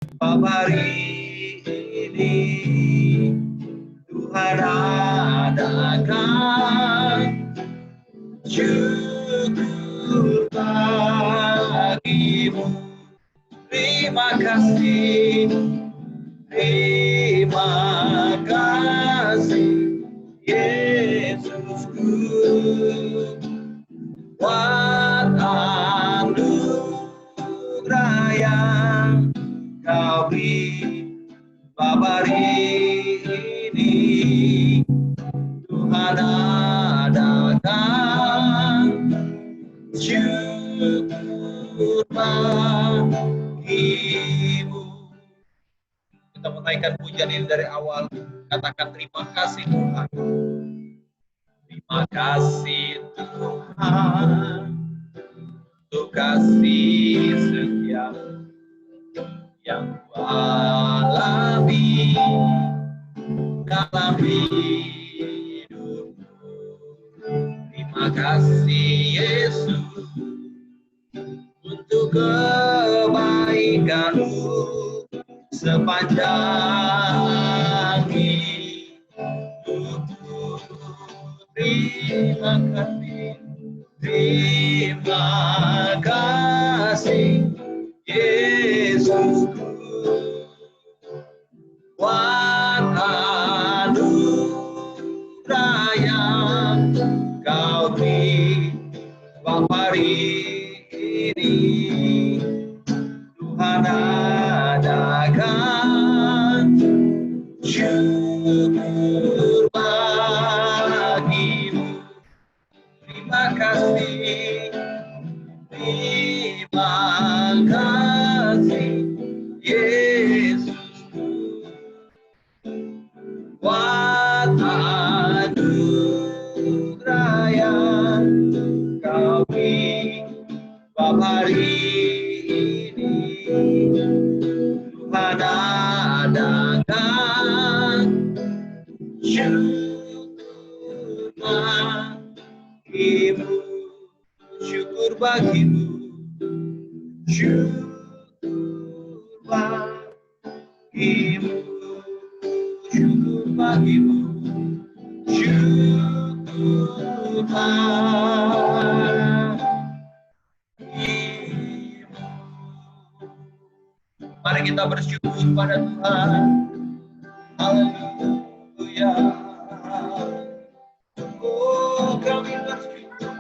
sebab hari ini Tuhan adakan syukur bagimu. Terima kasih, terima kasih Yesusku, buat anugerah yang Kau beri. Sebab hari ini Tuhan adakan syukur bagimu. Kita menaikkan pujian ini dari awal. Katakan terima kasih Tuhan. Terima kasih Tuhan untuk kasih setia yang Ku alami dalam hidupku. Terima kasih Yesus untuk kebaikan-Mu sepanjang hidupku. Terima kasih, terima kasih Yesusku, buat anugerah yang Kau beri. Sebab hari ini Tuhan adakan syukur bagimu. Terima kasih, terima kasih Yesusku, buat anugerah yang Kau beri. Sebab hari ini Tuhan adakan syukur bagimu, syukur bagimu, syukur bagimu, syukur bagimu, syukur bagimu. Mari kita bersyukur pada Tuhan. Haleluya. Oh, kami bersyukur.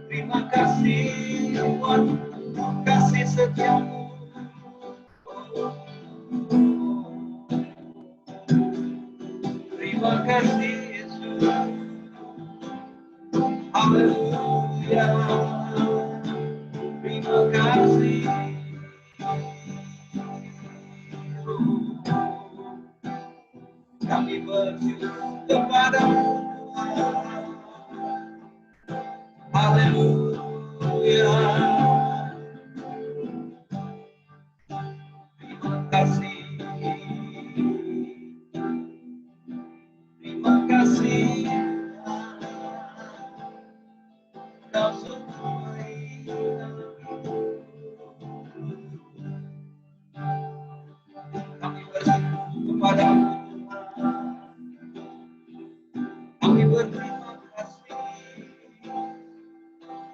Terima kasih buat kasih setiamu. Terima kasih Yesus. Haleluya. Terima kasih. Kami bersyukur kepadamu. Haleluya. Terima kasih. Terima kasih. Kau semua kami bersyukur kepadamu. Kami berterima kasih.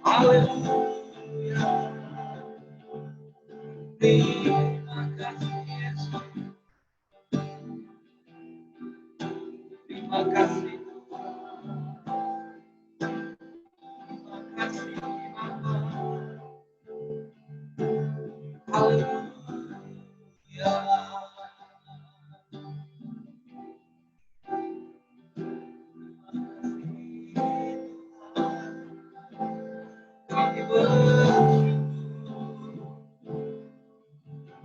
Haleluya. Terima kasih Yesus. Terima kasih. Terima kasih Bapa. Haleluya. Kami bersyukur.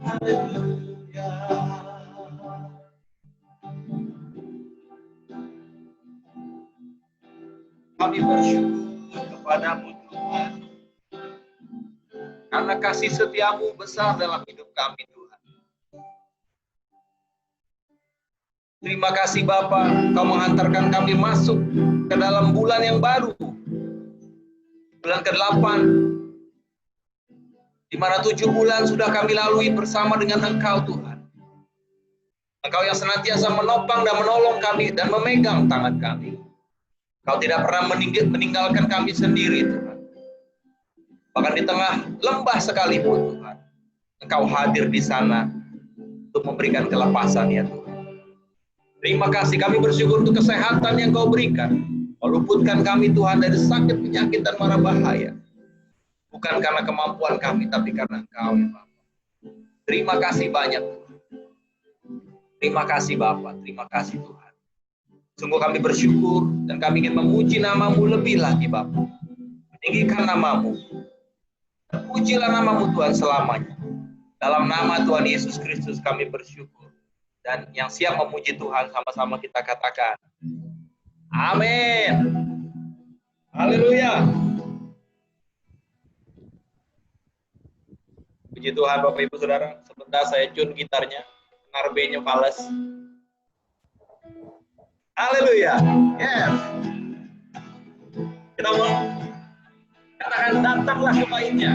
Haleluya. Kami bersyukur kepadamu Tuhan, karena kasih setiamu besar dalam hidup kami Tuhan. Terima kasih Bapa, Kau menghantarkan kami masuk ke dalam bulan yang baru, bulan ke-8. di mana 7 bulan sudah kami lalui bersama dengan Engkau Tuhan. Engkau yang senantiasa menopang dan menolong kami dan memegang tangan kami. Engkau tidak pernah meninggalkan kami sendiri Tuhan. Bahkan di tengah lembah sekalipun Tuhan, Engkau hadir di sana untuk memberikan kelepasan ya Tuhan. Terima kasih, kami bersyukur untuk kesehatan yang Kau berikan. Kau luputkan kami Tuhan dari sakit, penyakit, dan mara bahaya. Bukan karena kemampuan kami, tapi karena Engkau ya Bapa. Terima kasih banyak Tuhan. Terima kasih Bapa, terima kasih Tuhan. Sungguh kami bersyukur dan kami ingin memuji nama-Mu lebih lagi Bapa. Meninggikan nama-Mu. Pujilah nama-Mu Tuhan selamanya. Dalam nama Tuhan Yesus Kristus kami bersyukur. Dan yang siap memuji Tuhan sama-sama kita katakan. Amin. Haleluya. Puji Tuhan Bapak Ibu Saudara. Sebentar saya tune gitarnya. Narbe-nya fales. Haleluya. Yes. Kita mau katakan datanglah ke baitnya.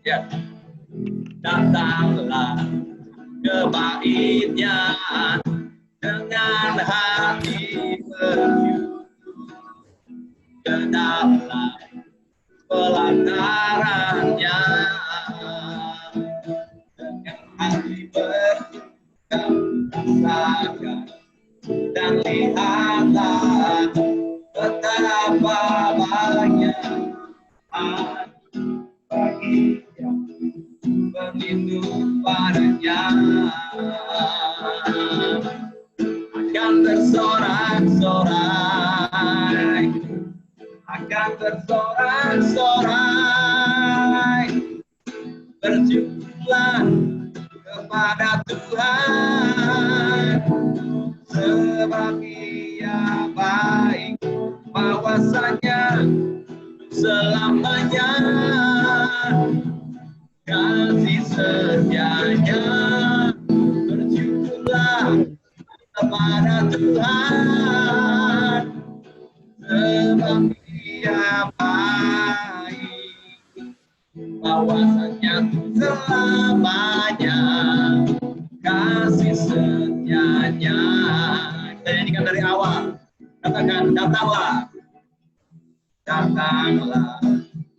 Ya. Datanglah ke baitnya dengan hati bersyukur ke dalam pelatarannya dengan hati bersyukur dan lihatlah betapa banyak baginya berlindung padanya akan bersorak-sorai akan bersorak-sorai bersyukurlah kepada Tuhan sebab Ia baik bahwasanya selamanya kasih setianya bersyukurlah kepada Tuhan sebab Ia baik bahwasanya selamanya kasih setianya. Kita nyanyikan dari awal. Katakan datanglah, datanglah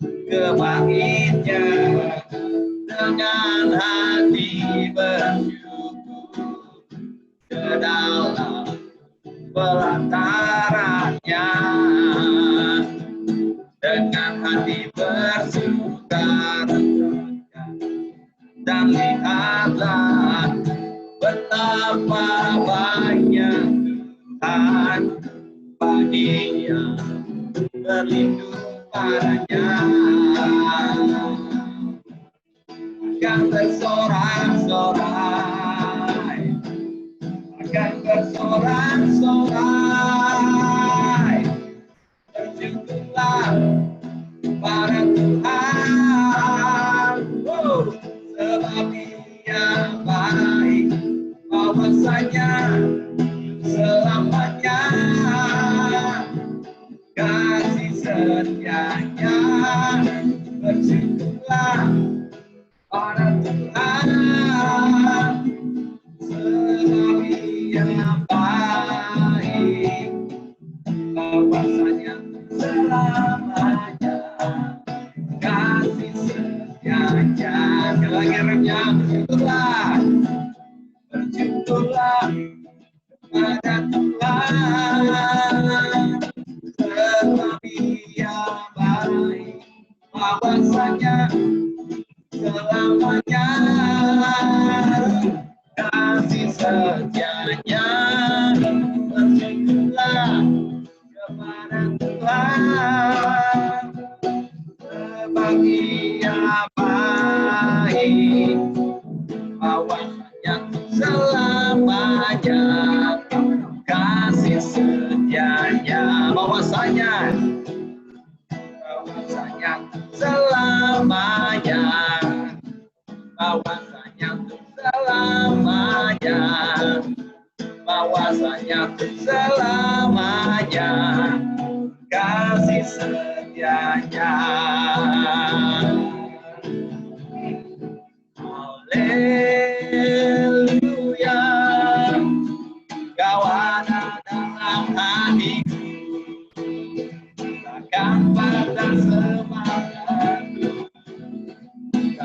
ke baitnya dengan hati bersyukur ke dalam pelatarannya dengan hati bersuka dan lihatlah betapa banyak Tuhan baginya berlindung padanya akan bersorak-sorai akan bersorak-sorai bersyukurlah pada Tuhan sebab Ia baik bahwasanya selamanya kasih setianya bersyukurlah pada Tuhan sebab Ia baik bahwasanya selamanya kasih setianya. Sekali lagi remnya bersyukurlah pada Tuhan sebab Ia baik bahwasanya selamanya kasih setianya bersyukurlah kepada Tuhan sebab Ia baik bahwasanya selamanya kasih setianya bahwasanya selamanya bahwasanya selamanya bahwasanya selamanya kasih setianya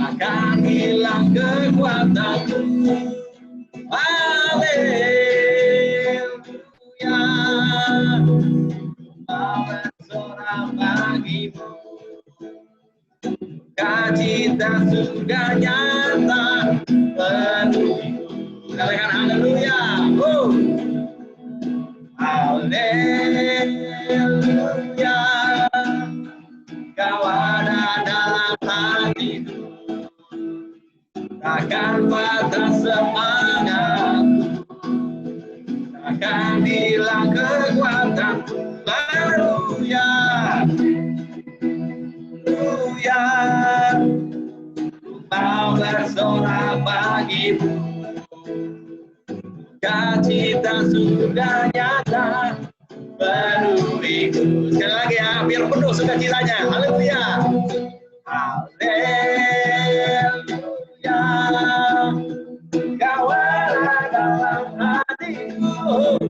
takkan hilang kekuatanku. Haleluya, bersorak bagimu, sukacita surga nyata penuhiku. Katakan haleluya. Haleluya, kau ada dalam hatiku, takkan patah semangatku, takkan hilang kekuatanku. Haleluya, haleluya, mau bersorak bagimu, sukacita surga nyata penuhiku. Sekali lagi ya, biar penuh sukacitanya. Haleluya, haleluya, kau ada dalam hatiku,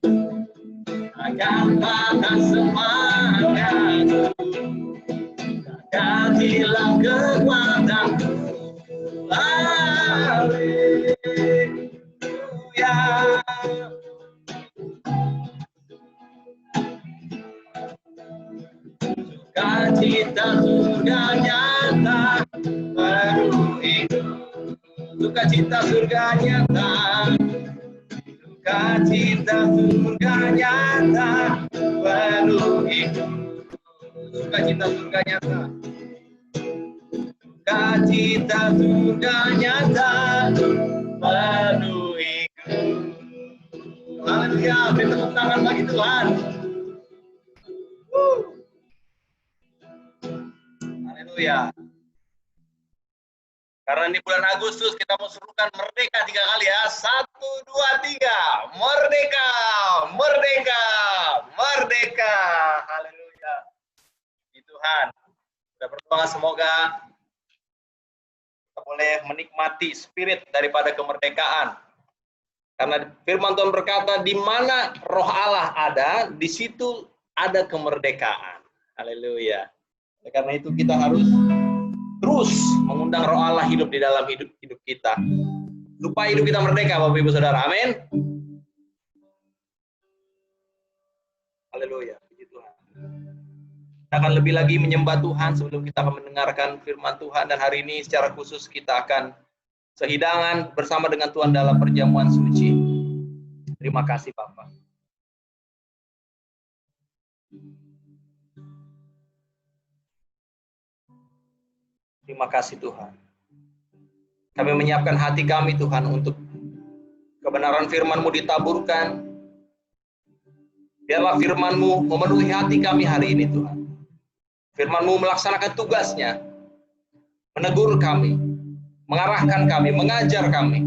takkan patah semangatku, takkan hilang kekuatanku. Haleluya, sukacita surga nyata penuhiku, sukacita surga nyata, sukacita surga nyata penuhiku, sukacita surga nyata, sukacita surga nyata penuhiku. Haleluya, beri tepuk tangan bagi Tuhan. Haleluya. Karena ini bulan Agustus, kita mau serukan merdeka 3 kali ya. 1, 2, 3. Merdeka, merdeka, merdeka. Haleluya. Puji Tuhan. Kita berdoa semoga kita boleh menikmati spirit daripada kemerdekaan. Karena firman Tuhan berkata, di mana roh Allah ada, di situ ada kemerdekaan. Haleluya. Karena itu kita harus terus mengundang roh Allah hidup di dalam hidup kita. Supaya hidup kita merdeka, Bapak Ibu Saudara. Amin. Haleluya. Puji Tuhan. Kita akan lebih lagi menyembah Tuhan sebelum kita akan mendengarkan firman Tuhan. Dan hari ini secara khusus kita akan sehidangan bersama dengan Tuhan dalam perjamuan suci. Terima kasih Bapak. Terima kasih Tuhan. Kami menyiapkan hati kami Tuhan untuk kebenaran firman-Mu ditaburkan. Biarlah firman-Mu memenuhi hati kami hari ini Tuhan. Firman-Mu melaksanakan tugasnya. Menegur kami. Mengarahkan kami, mengajar kami.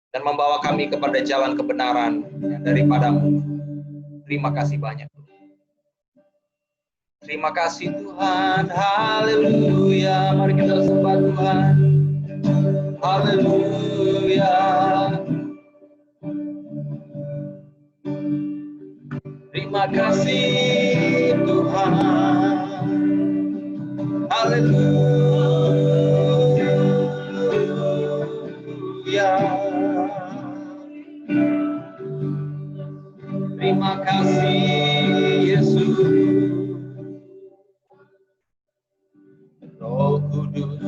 Dan membawa kami kepada jalan kebenaran daripada-Mu. Terima kasih banyak. Terima kasih Tuhan, haleluya. Mari kita sembah Tuhan, haleluya. Terima kasih Tuhan, haleluya. Terima kasih Yesus. Roh Kudus,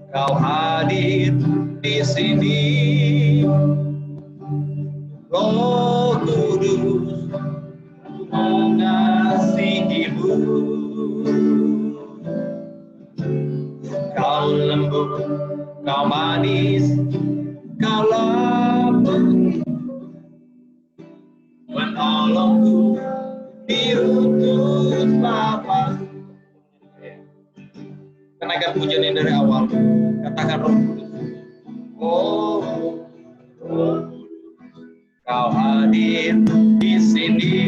Kau hadir di sini. Roh Kudus, mengasihi-Mu. Kau lembut, Kau manis, Kau lembut, menolongku diutus Bapa. Kenaikan pujian ini dari awal. Katakan Roh Kudus. Oh, Roh Kudus, Kau hadir di sini.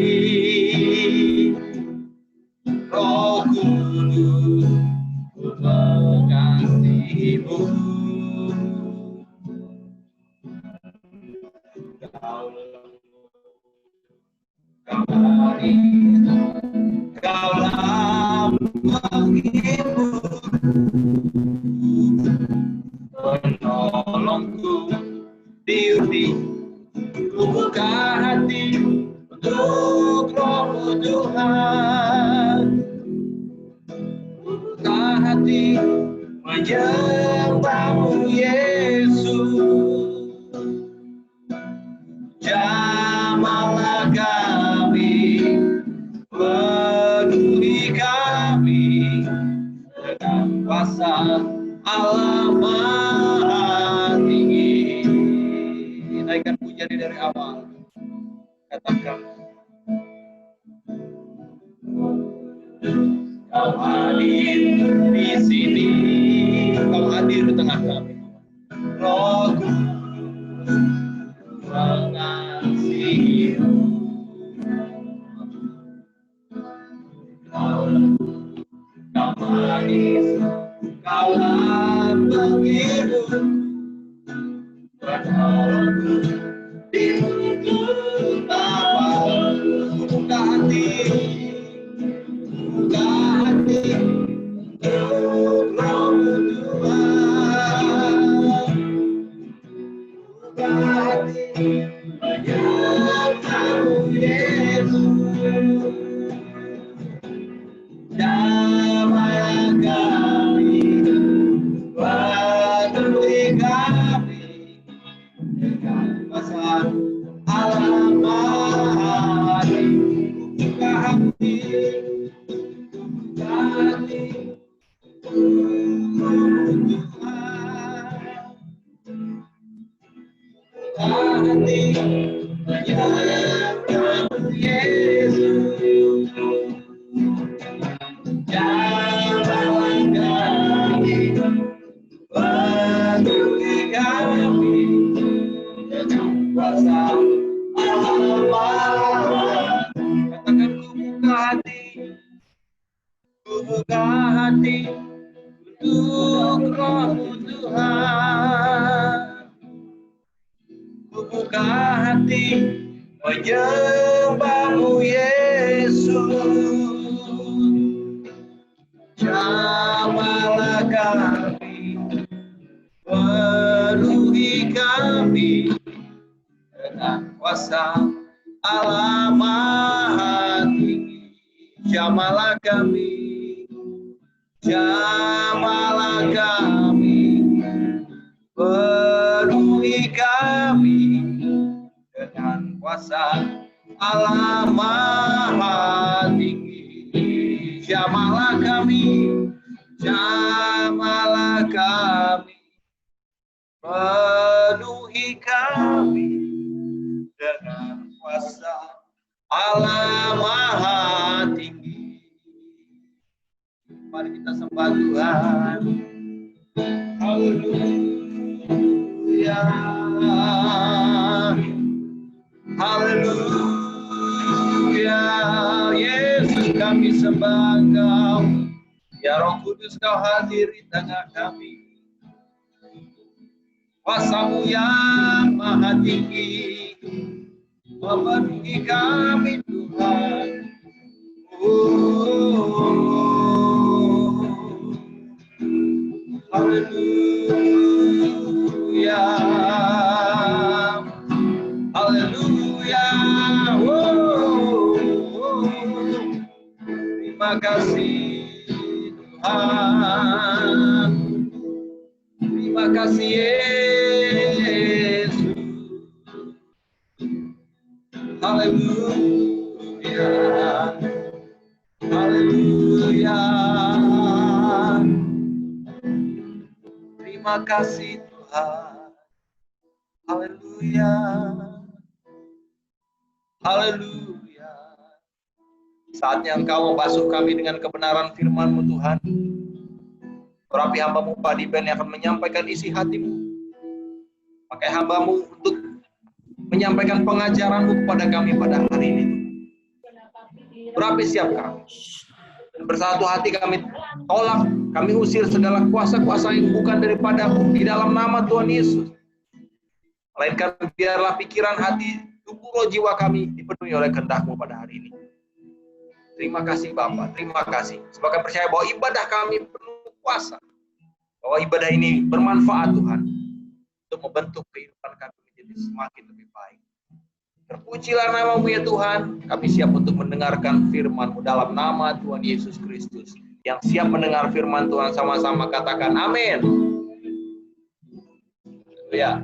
Roh Kudus, ku mengasihi-Mu. Kau manis, Kau lambang ibu. penolongku diundi. Ku buka hati untuk Roh-Mu Tuhan. Buka hati menyembah-Mu Yesus. Jamahlah kami, penuhi kami dengan kuasa Allah Maha Tinggi. Naikkan pujian dari awal. Katakan, Kau hadir di sini, Kau hadir di tengah kami. Roh-Ku mengasihi-Mu. Kau manis, Kaulah penghibur, penolongku dituntut awal. Buka hati untuk Roh-Mu Tuhan. Buka hati menyembah-Mu Yesus. Jamahlah kami, penuhi kami dengan kuasa Allah Maha Tinggi. Buka hati untuk Tuhan. Buka hati menyembah-Mu Yesus. Jamahlah kami, penuhi kami dengan kuasa Allah Maha. Katakan, ku buka hati untuk Roh-Mu Tuhan. Ku buka hati menyembah-Mu Yesus. Jamahlah kami, penuhi kami dengan kuasa Allah Maha Tinggi. Jamahlah kami, jamahlah kami, penuhi kami dengan kuasa Allah Maha Tinggi. Jamahlah kami, jamahlah kami, penuhi kami dengan kuasa Allah Maha Tinggi. Mari kita sembah Tuhan. Haleluya, haleluya. Yesus, kami sembah Engkau. Ya Roh Kudus, Kau hadir di tengah kami. Kuasa-Mu yang maha tinggi memenuhi kami, Tuhan. Haleluya, haleluya. Terima kasih Tuhan, terima kasih Yesus. Haleluya, haleluya. Terima kasih Tuhan. Haleluya, haleluya. Saatnya Engkau membasuh kami dengan kebenaran firman-Mu, Tuhan. Terapi hamba-Mu Pak Diben yang akan menyampaikan isi hati-Mu. Pakai hamba-Mu untuk menyampaikan pengajaran-Mu kepada kami pada hari ini. Terapi siap kami. Dan bersatu hati kami tolak, kami usir segala kuasa-kuasa yang bukan daripada-Mu di dalam nama Tuhan Yesus. Melainkan biarlah pikiran, hati, tubuh, roh, jiwa kami dipenuhi oleh kehendak-Mu pada hari ini. Terima kasih Bapa, terima kasih. Sebab kami percaya bahwa ibadah kami penuh kuasa. bahwa ibadah ini bermanfaat Tuhan untuk membentuk kehidupan kami menjadi semakin lebih baik. Terpujilah nama-Mu ya Tuhan. Kami siap untuk mendengarkan firman-Mu dalam nama Tuhan Yesus Kristus. Yang siap mendengar firman Tuhan sama-sama katakan amin. Ya.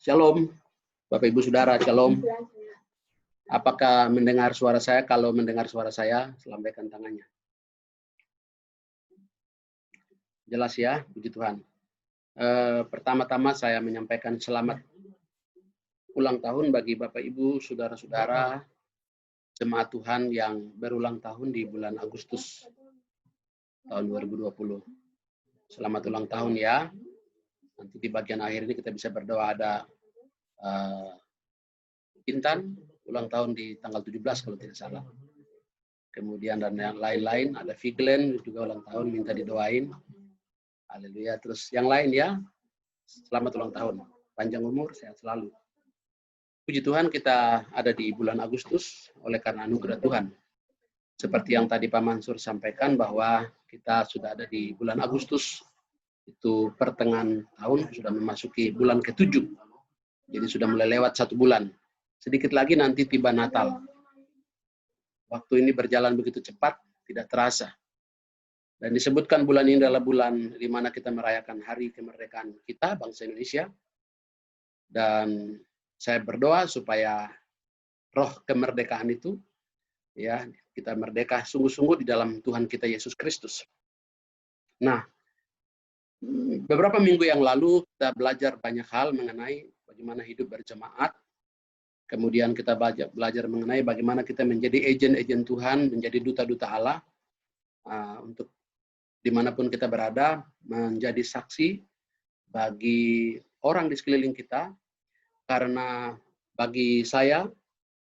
Shalom, Bapak Ibu Saudara, Shalom. Apakah mendengar suara saya? Kalau mendengar suara saya, lambaikan tangannya. Jelas ya, puji Tuhan. Pertama-tama saya menyampaikan selamat ulang tahun bagi Bapak Ibu, Saudara-saudara, jemaat Tuhan yang berulang tahun di bulan Agustus tahun 2020. Selamat ulang tahun ya. Nanti di bagian akhir ini kita bisa berdoa. Ada Intan ulang tahun di tanggal 17 kalau tidak salah. Kemudian dan yang lain-lain, ada Viglen juga ulang tahun, minta didoain. Haleluya. Terus yang lain ya, selamat ulang tahun. Panjang umur, sehat selalu. Puji Tuhan, kita ada di bulan Agustus oleh karena anugerah Tuhan. Seperti yang tadi Pak Mansur sampaikan bahwa kita sudah ada di bulan Agustus, itu pertengahan tahun, sudah memasuki bulan ke-7. Jadi sudah mulai lewat 1 bulan. Sedikit lagi nanti tiba Natal. Waktu ini berjalan begitu cepat, tidak terasa. Dan disebutkan bulan ini adalah bulan di mana kita merayakan hari kemerdekaan kita, bangsa Indonesia. Dan saya berdoa supaya roh kemerdekaan itu, ya, kita merdeka sungguh-sungguh di dalam Tuhan kita Yesus Kristus. Nah, beberapa minggu yang lalu kita belajar banyak hal mengenai bagaimana hidup berjemaat. Kemudian kita belajar mengenai bagaimana kita menjadi agen-agen Tuhan, menjadi duta-duta Allah, untuk dimanapun kita berada, menjadi saksi bagi orang di sekeliling kita. Karena bagi saya,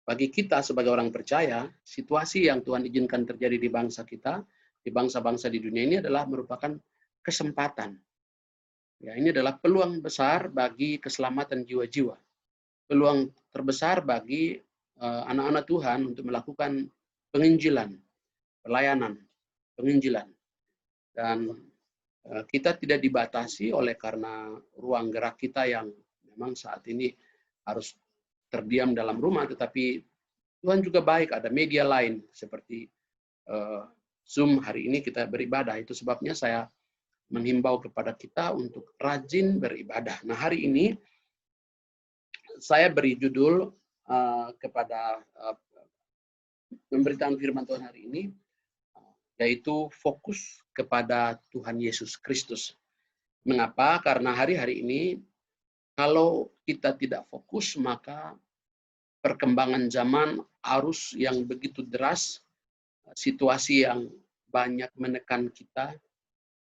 bagi kita sebagai orang percaya, situasi yang Tuhan izinkan terjadi di bangsa kita, di bangsa-bangsa di dunia ini adalah merupakan kesempatan. Ya, ini adalah peluang besar bagi keselamatan jiwa-jiwa. Peluang terbesar bagi anak-anak Tuhan untuk melakukan penginjilan, pelayanan, penginjilan. Dan kita tidak dibatasi oleh karena ruang gerak kita yang memang saat ini harus terdiam dalam rumah, tetapi Tuhan juga baik, ada media lain seperti Zoom. Hari ini kita beribadah, itu sebabnya saya menghimbau kepada kita untuk rajin beribadah. Nah, hari ini saya beri judul kepada pemberitaan firman Tuhan hari ini, yaitu fokus kepada Tuhan Yesus Kristus. Mengapa? Karena hari-hari ini, kalau kita tidak fokus, maka perkembangan zaman, arus yang begitu deras, situasi yang banyak menekan kita,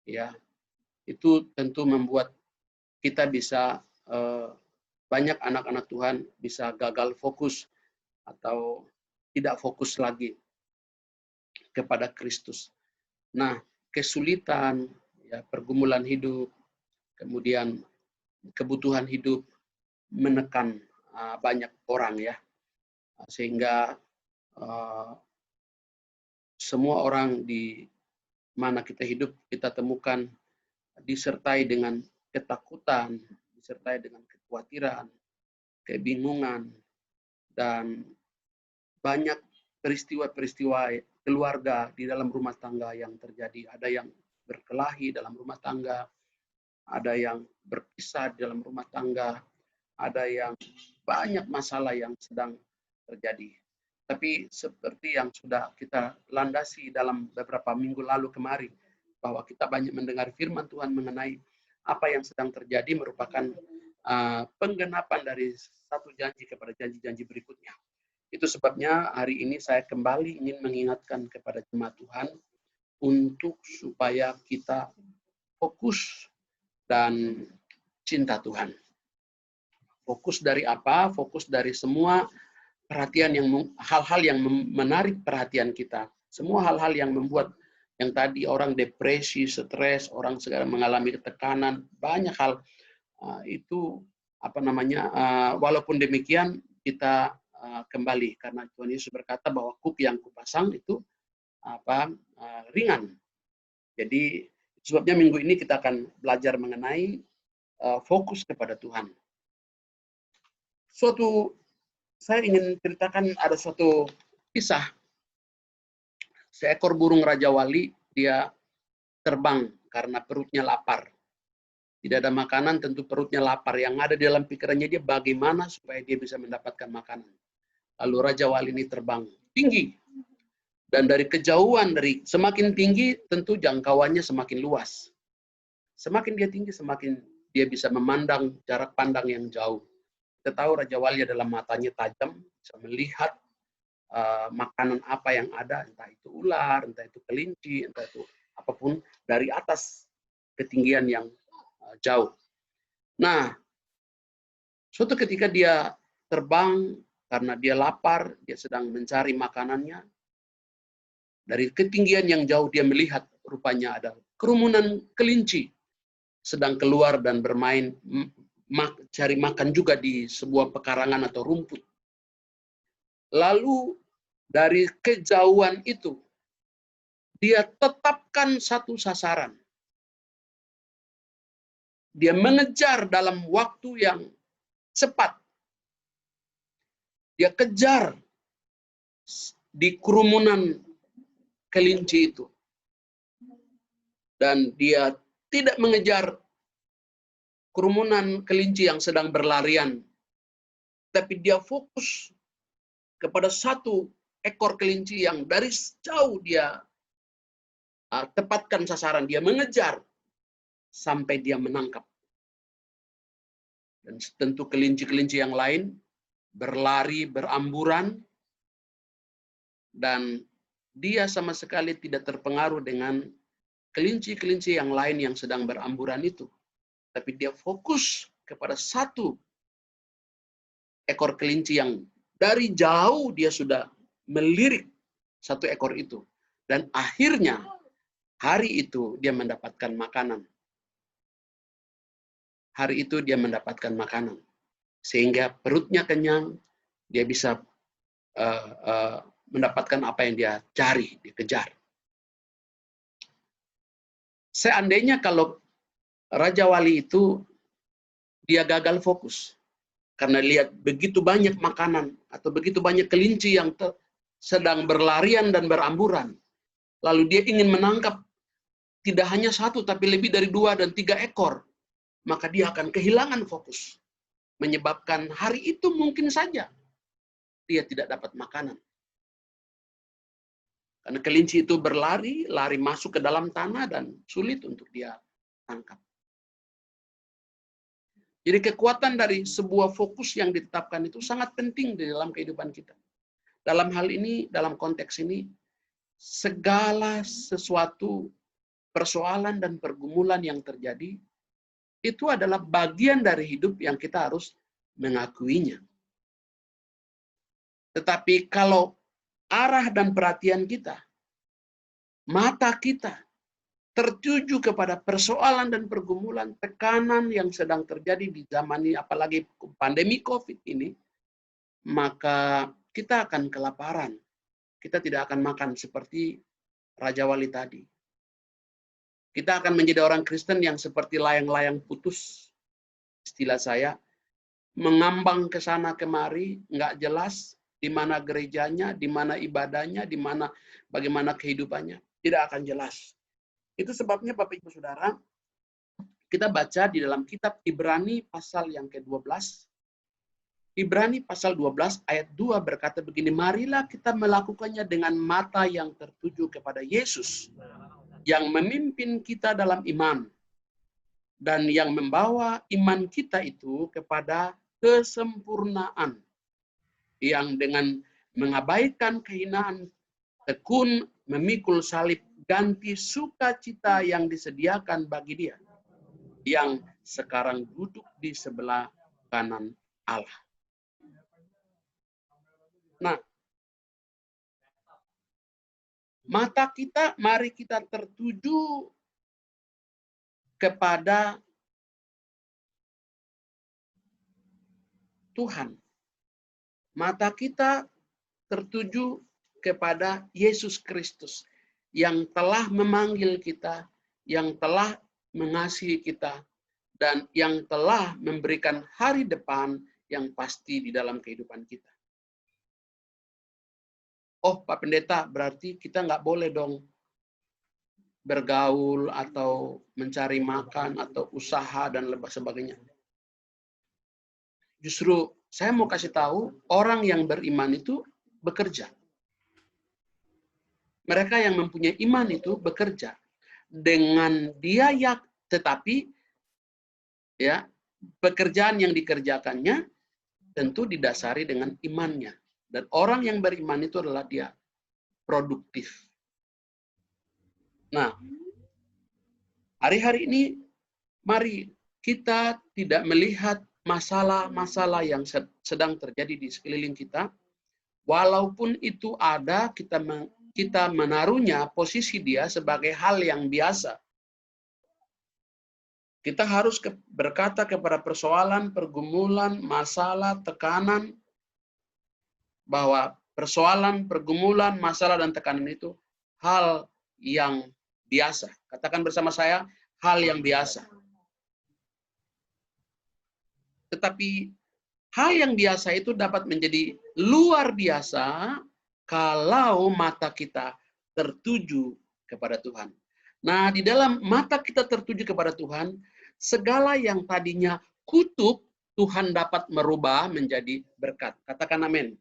ya, itu tentu membuat kita bisa banyak anak-anak Tuhan bisa gagal fokus atau tidak fokus lagi kepada Kristus. Nah, kesulitan, ya, pergumulan hidup, kemudian kebutuhan hidup menekan banyak orang, ya, sehingga semua orang di mana kita hidup kita temukan disertai dengan ketakutan, disertai dengan kekhawatiran, kebingungan, dan banyak peristiwa-peristiwa keluarga di dalam rumah tangga yang terjadi. Ada yang berkelahi dalam rumah tangga, ada yang berpisah di dalam rumah tangga, ada yang banyak masalah yang sedang terjadi. Tapi seperti yang sudah kita landasi dalam beberapa minggu lalu kemarin, bahwa kita banyak mendengar firman Tuhan mengenai apa yang sedang terjadi merupakan penggenapan dari satu janji kepada janji-janji berikutnya. Itu sebabnya hari ini saya kembali ingin mengingatkan kepada jemaat Tuhan untuk supaya kita fokus dan cinta Tuhan. Fokus dari apa? Fokus dari semua perhatian yang hal-hal yang menarik perhatian kita. Semua hal-hal yang membuat yang tadi orang depresi, stres, orang segala mengalami tekanan, banyak hal itu walaupun demikian kita kembali, karena Tuhan Yesus berkata bahwa kuk yang kupasang itu ringan. Jadi sebabnya minggu ini kita akan belajar mengenai fokus kepada Tuhan. Saya ingin ceritakan ada suatu kisah. Seekor burung Raja Wali, dia terbang karena perutnya lapar. Tidak ada makanan, tentu perutnya lapar. Yang ada di dalam pikirannya dia bagaimana supaya dia bisa mendapatkan makanan. Lalu Raja Wali ini terbang tinggi. Dan dari kejauhan, semakin tinggi tentu jangkauannya semakin luas. Semakin dia tinggi, semakin dia bisa memandang jarak pandang yang jauh. Kita tahu Raja Wali adalah matanya tajam, bisa melihat makanan apa yang ada, entah itu ular, entah itu kelinci, entah itu apapun dari atas ketinggian yang jauh. Nah, suatu ketika dia terbang karena dia lapar, dia sedang mencari makanannya. Dari ketinggian yang jauh dia melihat rupanya ada kerumunan kelinci sedang keluar dan bermain cari makan juga di sebuah pekarangan atau rumput. Lalu dari kejauhan itu dia tetapkan satu sasaran. Dia mengejar dalam waktu yang cepat. Dia kejar di kerumunan kelinci itu. Dan dia tidak mengejar kerumunan kelinci yang sedang berlarian. Tapi dia fokus kepada satu ekor kelinci yang dari jauh dia tepatkan sasaran. Dia mengejar sampai dia menangkap. Dan tentu kelinci-kelinci yang lain berlari, beramburan, dan dia sama sekali tidak terpengaruh dengan kelinci-kelinci yang lain yang sedang beramburan itu. Tapi dia fokus kepada satu ekor kelinci yang dari jauh dia sudah melirik satu ekor itu. Dan akhirnya hari itu dia mendapatkan makanan. Hari itu dia mendapatkan makanan. Sehingga perutnya kenyang, dia bisa mendapatkan apa yang dia cari, dikejar. Seandainya kalau Raja Wali itu dia gagal fokus karena lihat begitu banyak makanan atau begitu banyak kelinci yang sedang berlarian dan beramburan, lalu dia ingin menangkap tidak hanya satu tapi lebih dari 2 dan 3 ekor, maka dia akan kehilangan fokus, menyebabkan hari itu mungkin saja dia tidak dapat makanan. Karena kelinci itu berlari, lari masuk ke dalam tanah dan sulit untuk dia tangkap. Jadi kekuatan dari sebuah fokus yang ditetapkan itu sangat penting di dalam kehidupan kita. Dalam hal ini, dalam konteks ini, segala sesuatu persoalan dan pergumulan yang terjadi, itu adalah bagian dari hidup yang kita harus mengakuinya. Tetapi kalau arah dan perhatian kita, mata kita tertuju kepada persoalan dan pergumulan, tekanan yang sedang terjadi di zaman ini, apalagi pandemi COVID ini, maka kita akan kelaparan. Kita tidak akan makan seperti Raja Wali tadi. Kita akan menjadi orang Kristen yang seperti layang-layang putus, istilah saya, mengambang ke sana kemari, nggak jelas di mana gerejanya, di mana ibadahnya, di mana bagaimana kehidupannya, tidak akan jelas. Itu sebabnya Bapak Ibu Saudara, kita baca di dalam kitab Ibrani pasal yang ke-12. Ibrani pasal 12 ayat 2 berkata begini, marilah kita melakukannya dengan mata yang tertuju kepada Yesus, yang memimpin kita dalam iman, dan yang membawa iman kita itu kepada kesempurnaan, yang dengan mengabaikan kehinaan tekun memikul salib, ganti sukacita yang disediakan bagi dia yang sekarang duduk di sebelah kanan Allah. Nah, mata kita, mari kita tertuju kepada Tuhan. Mata kita tertuju kepada Yesus Kristus yang telah memanggil kita, yang telah mengasihi kita, dan yang telah memberikan hari depan yang pasti di dalam kehidupan kita. Oh, Pak Pendeta, berarti kita nggak boleh dong bergaul atau mencari makan atau usaha dan sebagainya. Justru saya mau kasih tahu, orang yang beriman itu bekerja. Mereka yang mempunyai iman itu bekerja dengan dia tetapi ya pekerjaan yang dikerjakannya tentu didasari dengan imannya. Dan orang yang beriman itu adalah dia produktif. Nah, hari-hari ini mari kita tidak melihat masalah-masalah yang sedang terjadi di sekeliling kita. Walaupun itu ada, kita menaruhnya posisi dia sebagai hal yang biasa. Kita harus berkata kepada persoalan, pergumulan, masalah, tekanan, bahwa persoalan, pergumulan, masalah, dan tekanan itu hal yang biasa. Katakan bersama saya, hal yang biasa. Tetapi hal yang biasa itu dapat menjadi luar biasa kalau mata kita tertuju kepada Tuhan. Nah, di dalam mata kita tertuju kepada Tuhan, segala yang tadinya kutuk, Tuhan dapat merubah menjadi berkat. Katakan amin.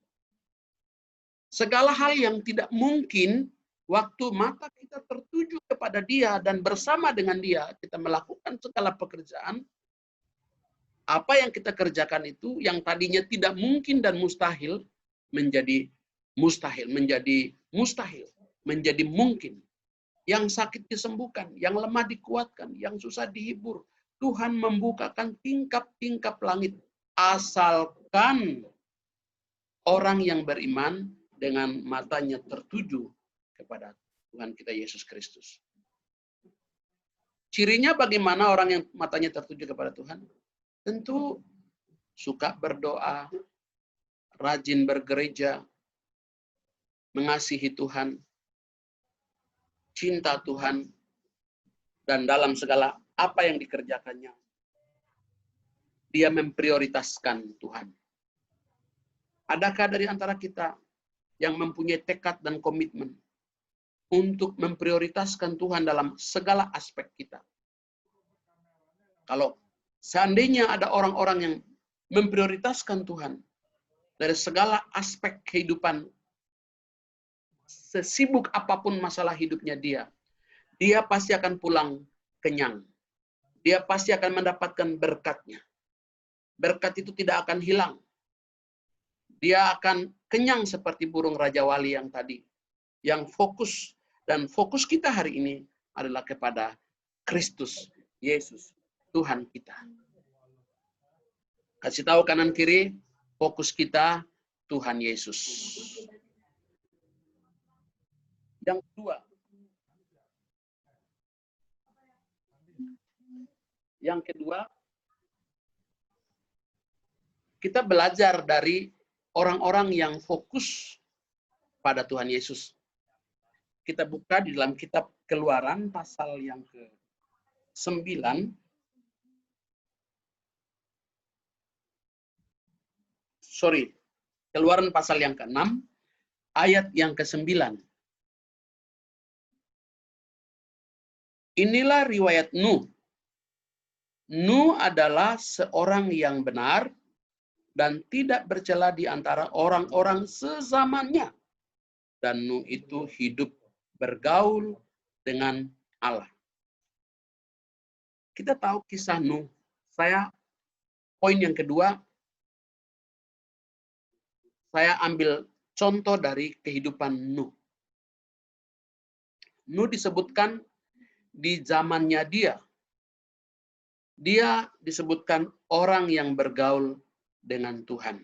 Segala hal yang tidak mungkin, waktu mata kita tertuju kepada Dia dan bersama dengan Dia, kita melakukan segala pekerjaan, apa yang kita kerjakan itu, yang tadinya tidak mungkin dan mustahil, menjadi mustahil, menjadi mungkin. Yang sakit disembuhkan, yang lemah dikuatkan, yang susah dihibur. Tuhan membukakan tingkap-tingkap langit, asalkan orang yang beriman dengan matanya tertuju kepada Tuhan kita Yesus Kristus. Cirinya bagaimana orang yang matanya tertuju kepada Tuhan? Tentu suka berdoa, rajin bergereja, mengasihi Tuhan, cinta Tuhan, dan dalam segala apa yang dikerjakannya, dia memprioritaskan Tuhan. Adakah dari antara kita yang mempunyai tekad dan komitmen untuk memprioritaskan Tuhan dalam segala aspek kita? Kalau seandainya ada orang-orang yang memprioritaskan Tuhan dari segala aspek kehidupan, sesibuk apapun masalah hidupnya dia pasti akan pulang kenyang. Dia pasti akan mendapatkan berkatnya. Berkat itu tidak akan hilang. Dia akan kenyang seperti burung Raja Wali yang tadi. Yang fokus, dan fokus kita hari ini adalah kepada Kristus Yesus, Tuhan kita. Kasih tahu kanan kiri, fokus kita Tuhan Yesus. Yang kedua, kita belajar dari orang-orang yang fokus pada Tuhan Yesus. Kita buka di dalam kitab Keluaran pasal yang ke-9. Keluaran pasal yang ke-6, ayat yang ke-9. Inilah riwayat Nuh. Nuh adalah seorang yang benar dan tidak bercela di antara orang-orang sezamannya. Dan Nuh itu hidup bergaul dengan Allah. Kita tahu kisah Nuh. Poin yang kedua, saya ambil contoh dari kehidupan Nuh. Nuh disebutkan di zamannya dia disebutkan orang yang bergaul dengan Tuhan.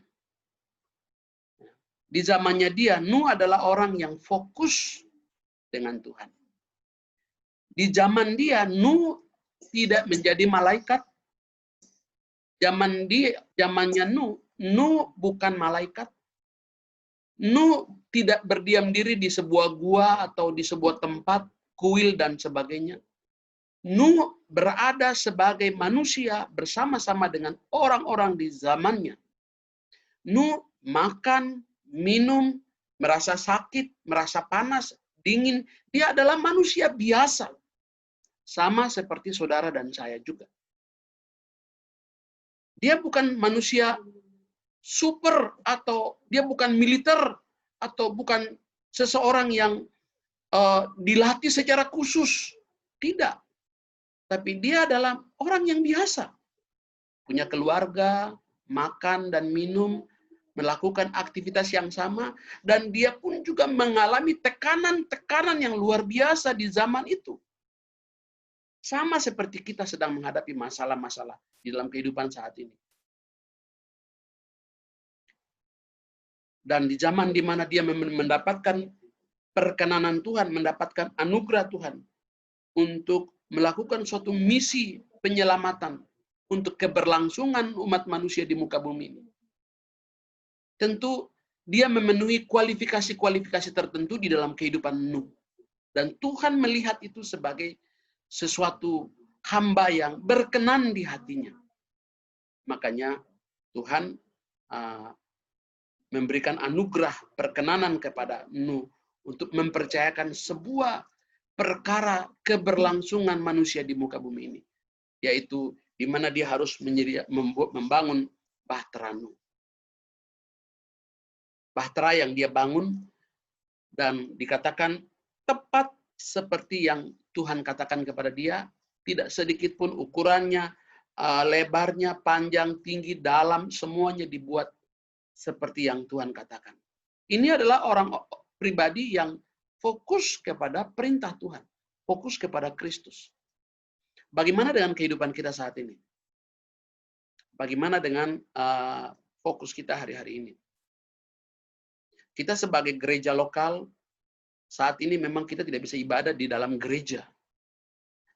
Di zamannya Nuh adalah orang yang fokus dengan Tuhan. Di zaman Nuh tidak menjadi malaikat. Zamannya Nuh bukan malaikat. Nuh tidak berdiam diri di sebuah gua atau di sebuah tempat, kuil dan sebagainya. Nuh berada sebagai manusia bersama-sama dengan orang-orang di zamannya. Nuh makan, minum, merasa sakit, merasa panas, dingin. Dia adalah manusia biasa. Sama seperti saudara dan saya juga. Dia bukan manusia super atau dia bukan militer atau bukan seseorang yang dilatih secara khusus. Tidak. Tapi dia adalah orang yang biasa. Punya keluarga, makan dan minum, melakukan aktivitas yang sama, dan dia pun juga mengalami tekanan-tekanan yang luar biasa di zaman itu. Sama seperti kita sedang menghadapi masalah-masalah di dalam kehidupan saat ini. Dan di zaman di mana dia mendapatkan perkenanan Tuhan, mendapatkan anugerah Tuhan untuk melakukan suatu misi penyelamatan untuk keberlangsungan umat manusia di muka bumi ini. Tentu dia memenuhi kualifikasi-kualifikasi tertentu di dalam kehidupan Nuh. Dan Tuhan melihat itu sebagai sesuatu hamba yang berkenan di hatinya. Makanya Tuhan memberikan anugerah perkenanan kepada Nuh untuk mempercayakan sebuah perkara keberlangsungan manusia di muka bumi ini, yaitu di mana dia harus membangun bahtera Nuh. Bahtera yang dia bangun dan dikatakan tepat seperti yang Tuhan katakan kepada dia, tidak sedikit pun ukurannya, lebarnya, panjang, tinggi, dalam, semuanya dibuat seperti yang Tuhan katakan. Ini adalah orang pribadi yang fokus kepada perintah Tuhan, fokus kepada Kristus. Bagaimana dengan kehidupan kita saat ini? Bagaimana dengan fokus kita hari-hari ini? Kita sebagai gereja lokal, saat ini memang kita tidak bisa ibadah di dalam gereja.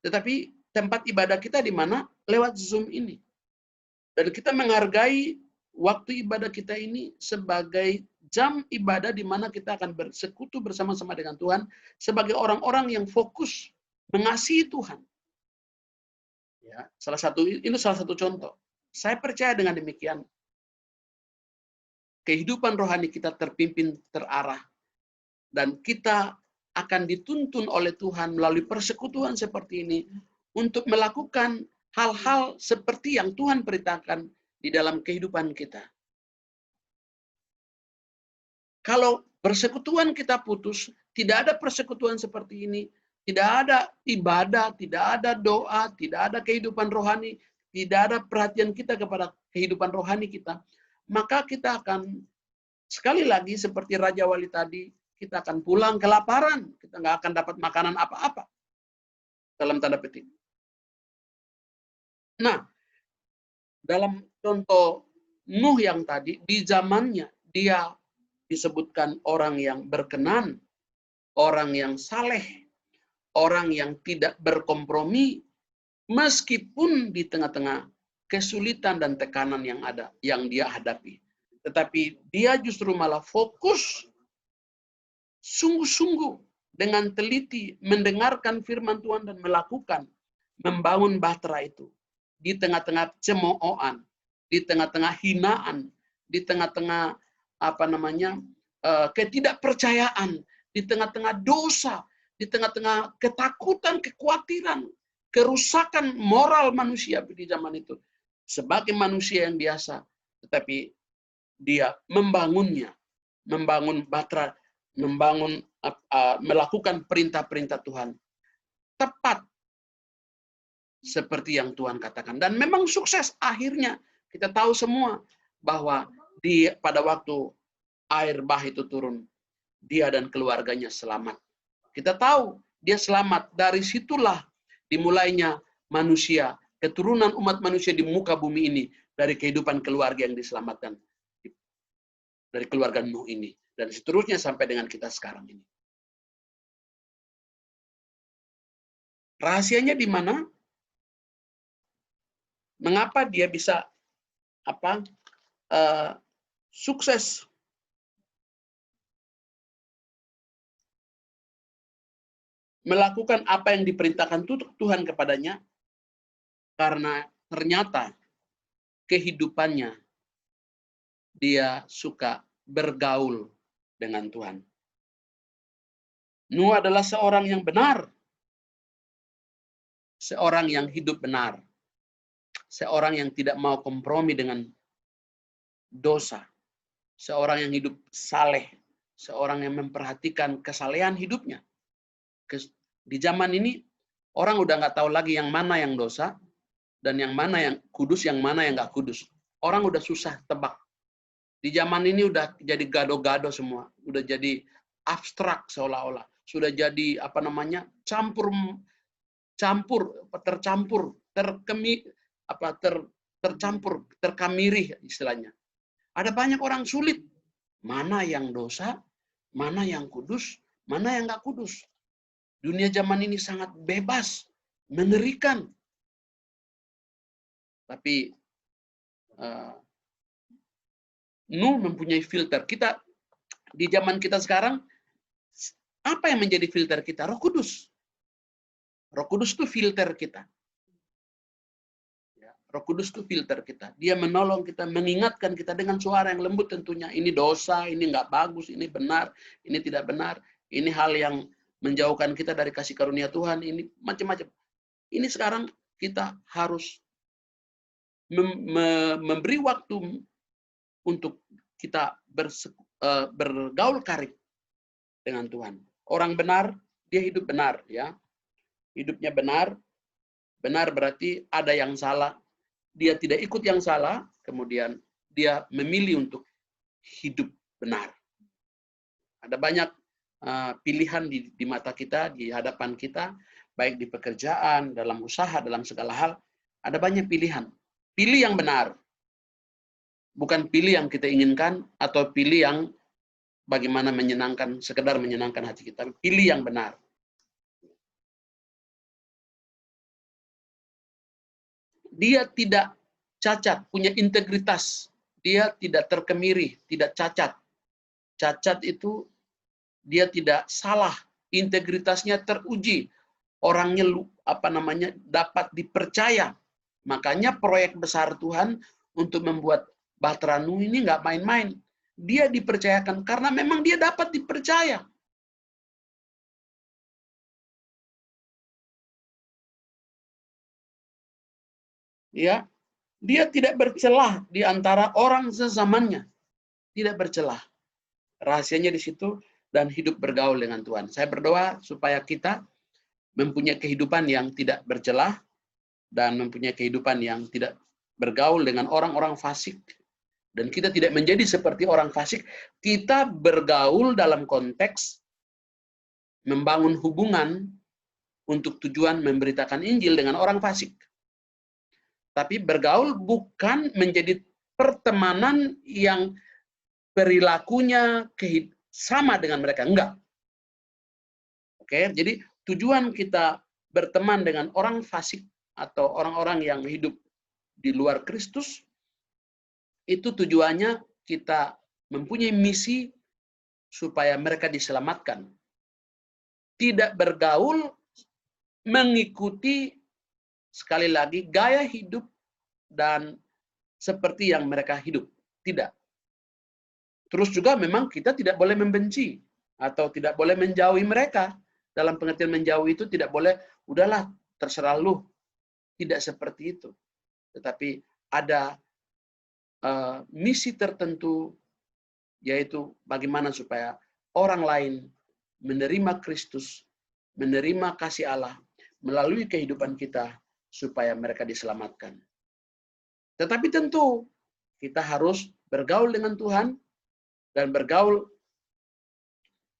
Tetapi tempat ibadah kita di mana? Lewat Zoom ini. Dan kita menghargai waktu ibadah kita ini sebagai jam ibadah di mana kita akan bersekutu bersama-sama dengan Tuhan sebagai orang-orang yang fokus mengasihi Tuhan. Ya, ini salah satu contoh. Saya percaya dengan demikian kehidupan rohani kita terpimpin, terarah, dan kita akan dituntun oleh Tuhan melalui persekutuan seperti ini untuk melakukan hal-hal seperti yang Tuhan perintahkan di dalam kehidupan kita. Kalau persekutuan kita putus, tidak ada persekutuan seperti ini, tidak ada ibadah, tidak ada doa, tidak ada kehidupan rohani, tidak ada perhatian kita kepada kehidupan rohani kita, maka kita akan sekali lagi seperti Raja Wali tadi, kita akan pulang kelaparan, kita nggak akan dapat makanan apa-apa, dalam tanda petik. Nah, dalam contoh Nuh yang tadi, di zamannya dia disebutkan orang yang berkenan, orang yang saleh, orang yang tidak berkompromi, meskipun di tengah-tengah kesulitan dan tekanan yang ada, yang dia hadapi. Tetapi dia justru malah fokus sungguh-sungguh dengan teliti mendengarkan firman Tuhan dan melakukan, membangun bahtera itu. Di tengah-tengah cemoohan, di tengah-tengah hinaan, di tengah-tengah ketidakpercayaan, di tengah-tengah dosa, di tengah-tengah ketakutan, kekhawatiran, kerusakan moral manusia di zaman itu. Sebagai manusia yang biasa, tetapi dia membangunnya, membangun bahtera, melakukan perintah-perintah Tuhan tepat seperti yang Tuhan katakan, dan memang sukses. Akhirnya kita tahu semua bahwa pada waktu air bah itu turun, dia dan keluarganya selamat. Kita tahu dia selamat. Dari situlah dimulainya manusia, keturunan umat manusia di muka bumi ini, dari kehidupan keluarga yang diselamatkan, dari keluarga Nuh ini, dan seterusnya sampai dengan kita sekarang ini. Rahasianya di mana? Mengapa dia bisa sukses melakukan apa yang diperintahkan Tuhan kepadanya, karena ternyata kehidupannya dia suka bergaul dengan Tuhan. Nuh adalah seorang yang benar, seorang yang hidup benar, seorang yang tidak mau kompromi dengan dosa, seorang yang hidup saleh, seorang yang memperhatikan kesalehan hidupnya. Di zaman ini orang udah nggak tahu lagi yang mana yang dosa dan yang mana yang kudus, yang mana yang nggak kudus. Orang udah susah tebak. Di zaman ini udah jadi gado-gado semua, udah jadi abstrak seolah-olah, sudah jadi tercampur, terkamiri istilahnya. Ada banyak orang sulit. Mana yang dosa, mana yang kudus, mana yang nggak kudus. Dunia zaman ini sangat bebas, mengerikan. Tapi Nuh mempunyai filter. Kita di zaman kita sekarang, apa yang menjadi filter kita? Roh Kudus. Roh Kudus itu filter kita. Roh Kudus itu filter kita. Dia menolong kita, mengingatkan kita dengan suara yang lembut tentunya. Ini dosa, ini nggak bagus, ini benar, ini tidak benar. Ini hal yang menjauhkan kita dari kasih karunia Tuhan. Ini macam-macam. Ini sekarang kita harus memberi waktu untuk kita bergaul karib dengan Tuhan. Orang benar, dia hidup benar, ya. Hidupnya benar. Benar berarti ada yang salah. Dia tidak ikut yang salah, kemudian dia memilih untuk hidup benar. Ada banyak pilihan di mata kita, di hadapan kita, baik di pekerjaan, dalam usaha, dalam segala hal. Ada banyak pilihan. Pilih yang benar. Bukan pilih yang kita inginkan, atau pilih yang bagaimana menyenangkan, sekedar menyenangkan hati kita. Pilih yang benar. Dia tidak cacat, punya integritas. Dia tidak terkemiri, tidak cacat. Cacat itu dia tidak salah, integritasnya teruji. Orangnya dapat dipercaya. Makanya proyek besar Tuhan untuk membuat Bahtera Nuh ini nggak main-main. Dia dipercayakan karena memang dia dapat dipercaya. Ya, dia tidak bercelah di antara orang sezamannya. Tidak bercelah. Rahasianya di situ dan hidup bergaul dengan Tuhan. Saya berdoa supaya kita mempunyai kehidupan yang tidak bercelah dan mempunyai kehidupan yang tidak bergaul dengan orang-orang fasik. Dan kita tidak menjadi seperti orang fasik. Kita bergaul dalam konteks membangun hubungan untuk tujuan memberitakan Injil dengan orang fasik. Tapi bergaul bukan menjadi pertemanan yang perilakunya sama dengan mereka. Enggak. Oke, jadi tujuan kita berteman dengan orang fasik atau orang-orang yang hidup di luar Kristus, itu tujuannya kita mempunyai misi supaya mereka diselamatkan. Tidak bergaul mengikuti, sekali lagi, gaya hidup dan seperti yang mereka hidup. Tidak. Terus juga memang kita tidak boleh membenci atau tidak boleh menjauhi mereka. Dalam pengertian menjauhi itu tidak boleh, udahlah terserah lu. Tidak seperti itu. Tetapi ada misi tertentu, yaitu bagaimana supaya orang lain menerima Kristus, menerima kasih Allah melalui kehidupan kita, supaya mereka diselamatkan. Tetapi tentu kita harus bergaul dengan Tuhan, dan bergaul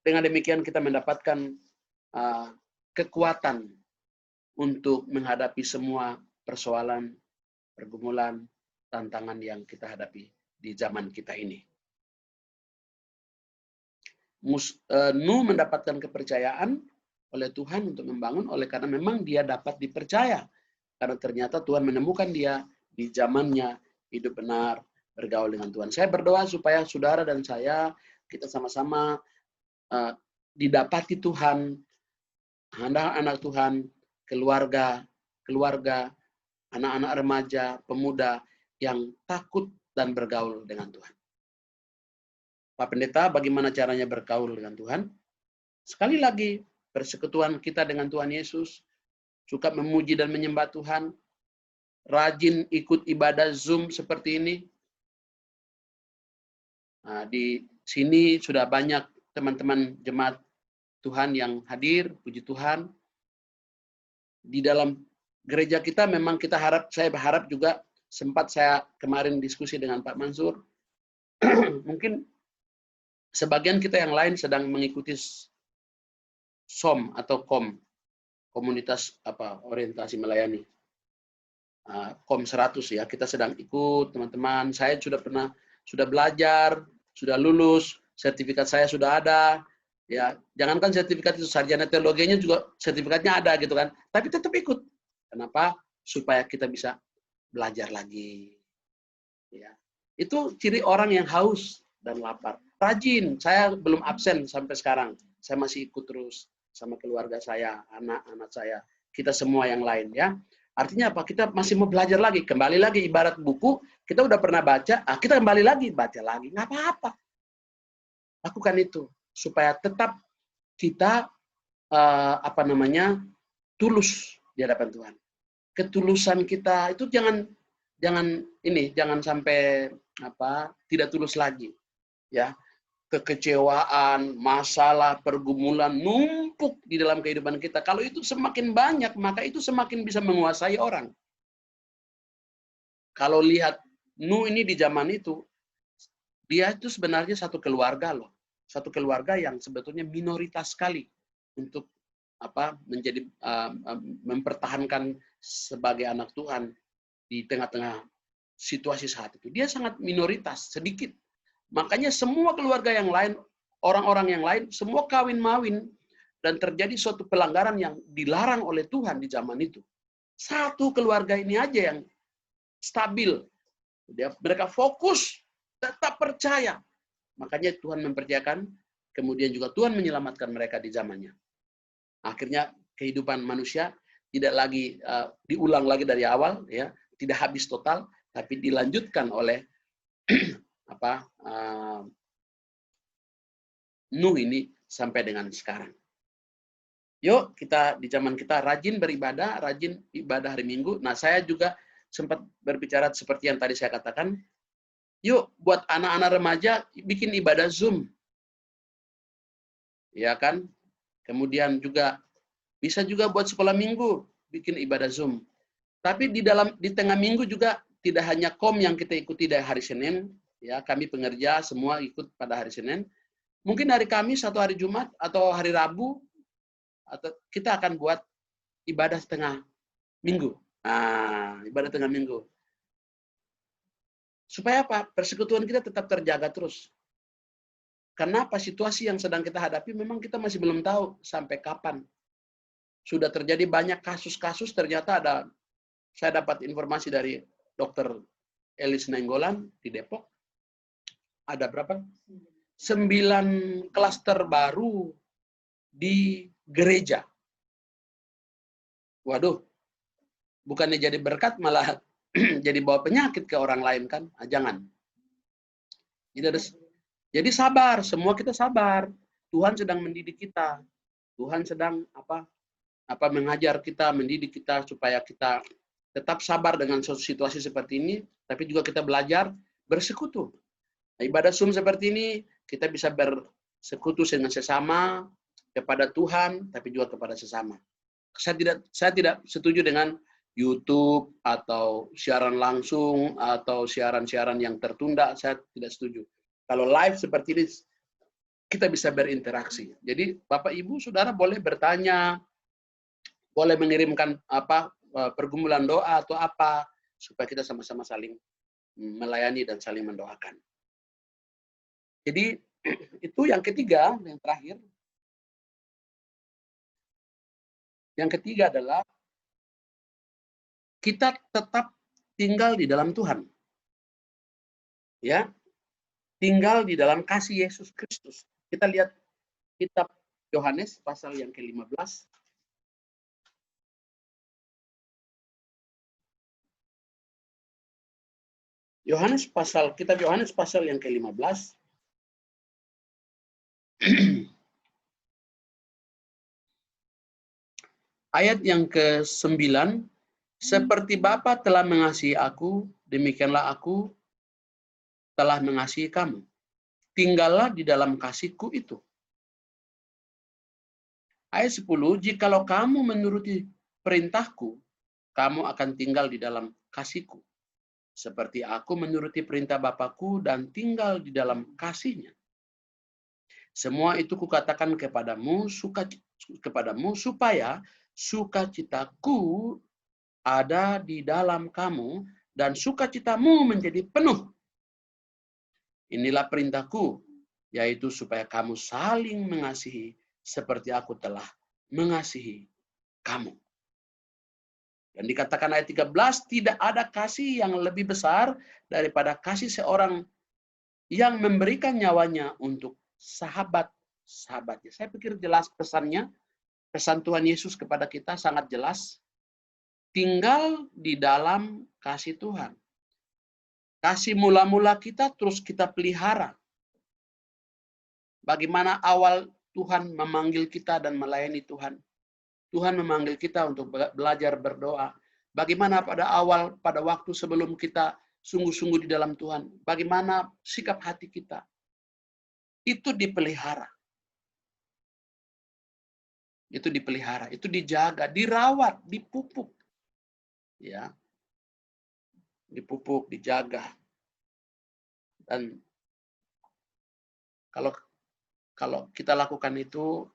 dengan demikian kita mendapatkan kekuatan untuk menghadapi semua persoalan, pergumulan, tantangan yang kita hadapi di zaman kita ini. Nuh mendapatkan kepercayaan oleh Tuhan untuk membangun, oleh karena memang dia dapat dipercaya. Karena ternyata Tuhan menemukan dia di zamannya hidup benar, bergaul dengan Tuhan. Saya berdoa supaya saudara dan saya, kita sama-sama didapati Tuhan anak-anak Tuhan, keluarga, anak-anak remaja, pemuda yang takut dan bergaul dengan Tuhan. Pak Pendeta, bagaimana caranya bergaul dengan Tuhan? Sekali lagi, persekutuan kita dengan Tuhan Yesus, suka memuji dan menyembah Tuhan, rajin ikut ibadah Zoom seperti ini. Nah, di sini sudah banyak teman-teman jemaat Tuhan yang hadir, puji Tuhan. Di dalam gereja kita memang saya berharap juga, sempat saya kemarin diskusi dengan Pak Mansur, mungkin sebagian kita yang lain sedang mengikuti SOM atau KOM, komunitas orientasi melayani. KOM 100 ya, kita sedang ikut teman-teman. Saya sudah belajar, sudah lulus, sertifikat saya sudah ada. Ya, jangankan sertifikat itu, sarjana teologinya juga sertifikatnya ada gitu kan. Tapi tetap ikut. Kenapa? Supaya kita bisa belajar lagi. Ya. Itu ciri orang yang haus dan lapar. Rajin, saya belum absen sampai sekarang. Saya masih ikut terus sama keluarga saya, anak-anak saya, kita semua yang lain ya. Artinya apa? Kita masih mau belajar lagi, kembali lagi ibarat buku, kita udah pernah baca, kita kembali lagi, baca lagi, nggak apa-apa. Lakukan itu supaya tetap kita tulus di hadapan Tuhan. Ketulusan kita itu jangan sampai tidak tulus lagi, ya. Kekecewaan, masalah, pergumulan numpuk di dalam kehidupan kita. Kalau itu semakin banyak, maka itu semakin bisa menguasai orang. Kalau lihat Nuh ini di zaman itu, dia itu sebenarnya satu keluarga loh. Satu keluarga yang sebetulnya minoritas sekali untuk menjadi mempertahankan sebagai anak Tuhan di tengah-tengah situasi saat itu. Dia sangat minoritas, sedikit. Makanya semua keluarga yang lain, orang-orang yang lain, semua kawin-mawin dan terjadi suatu pelanggaran yang dilarang oleh Tuhan di zaman itu. Satu keluarga ini aja yang stabil. Mereka fokus, tetap percaya. Makanya Tuhan mempercayakan, kemudian juga Tuhan menyelamatkan mereka di zamannya. Akhirnya kehidupan manusia tidak lagi diulang lagi dari awal, ya, tidak habis total, tapi dilanjutkan oleh Nuh ini sampai dengan sekarang. Yuk, kita di zaman kita rajin beribadah, rajin ibadah hari Minggu. Nah, saya juga sempat berbicara seperti yang tadi saya katakan. Yuk, buat anak-anak remaja bikin ibadah Zoom. Ya kan? Kemudian juga bisa juga buat sekolah Minggu bikin ibadah Zoom. Tapi di tengah minggu juga tidak hanya KOM yang kita ikuti dari hari Senin, ya, kami pengerja semua ikut pada hari Senin. Mungkin hari Kamis atau hari Jumat atau hari Rabu, atau kita akan buat ibadah tengah minggu. Nah, ibadah tengah minggu. Supaya apa? Persekutuan kita tetap terjaga terus. Karena apa? Situasi yang sedang kita hadapi memang kita masih belum tahu sampai kapan. Sudah terjadi banyak kasus-kasus, ternyata saya dapat informasi dari Dr. Elis Nainggolan di Depok. Ada berapa? 9 klaster baru di gereja. Waduh, bukannya jadi berkat malah jadi bawa penyakit ke orang lain kan? Jangan. Jadi sabar, semua kita sabar. Tuhan sedang mendidik kita. Tuhan sedang mengajar kita, mendidik kita supaya kita tetap sabar dengan situasi seperti ini, tapi juga kita belajar bersekutu. Nah, ibadah Zoom seperti ini, kita bisa bersekutu dengan sesama, kepada Tuhan, tapi juga kepada sesama. Saya tidak setuju dengan YouTube atau siaran langsung atau siaran-siaran yang tertunda, saya tidak setuju. Kalau live seperti ini, kita bisa berinteraksi. Jadi Bapak Ibu Saudara boleh bertanya, boleh mengirimkan pergumulan doa atau apa, supaya kita sama-sama saling melayani dan saling mendoakan. Jadi itu yang ketiga, yang terakhir. Yang ketiga adalah kita tetap tinggal di dalam Tuhan. Ya. Tinggal di dalam kasih Yesus Kristus. Kita lihat kitab Yohanes pasal yang ke-15 Kitab Yohanes pasal yang ke-15. Ayat yang ke-9, seperti Bapa telah mengasihi aku, demikianlah aku telah mengasihi kamu. Tinggallah di dalam kasihku itu. Ayat 10, jikalau kamu menuruti perintahku, kamu akan tinggal di dalam kasihku. Seperti aku menuruti perintah Bapakku dan tinggal di dalam kasihnya. Semua itu kukatakan kepadamu supaya sukacitaku ada di dalam kamu dan sukacitamu menjadi penuh. Inilah perintahku, yaitu supaya kamu saling mengasihi seperti aku telah mengasihi kamu. Dan dikatakan ayat 13, tidak ada kasih yang lebih besar daripada kasih seorang yang memberikan nyawanya untuk sahabat-sahabatnya. Saya pikir jelas pesannya. Pesan Tuhan Yesus kepada kita sangat jelas. Tinggal di dalam kasih Tuhan. Kasih mula-mula kita terus kita pelihara. Bagaimana awal Tuhan memanggil kita dan melayani Tuhan. Tuhan memanggil kita untuk belajar berdoa. Bagaimana pada waktu sebelum kita sungguh-sungguh di dalam Tuhan. Bagaimana sikap hati kita. Itu dipelihara. Itu dipelihara, itu dijaga, dirawat, dipupuk. Ya. Dipupuk, dijaga. Dan kalau kita lakukan itu,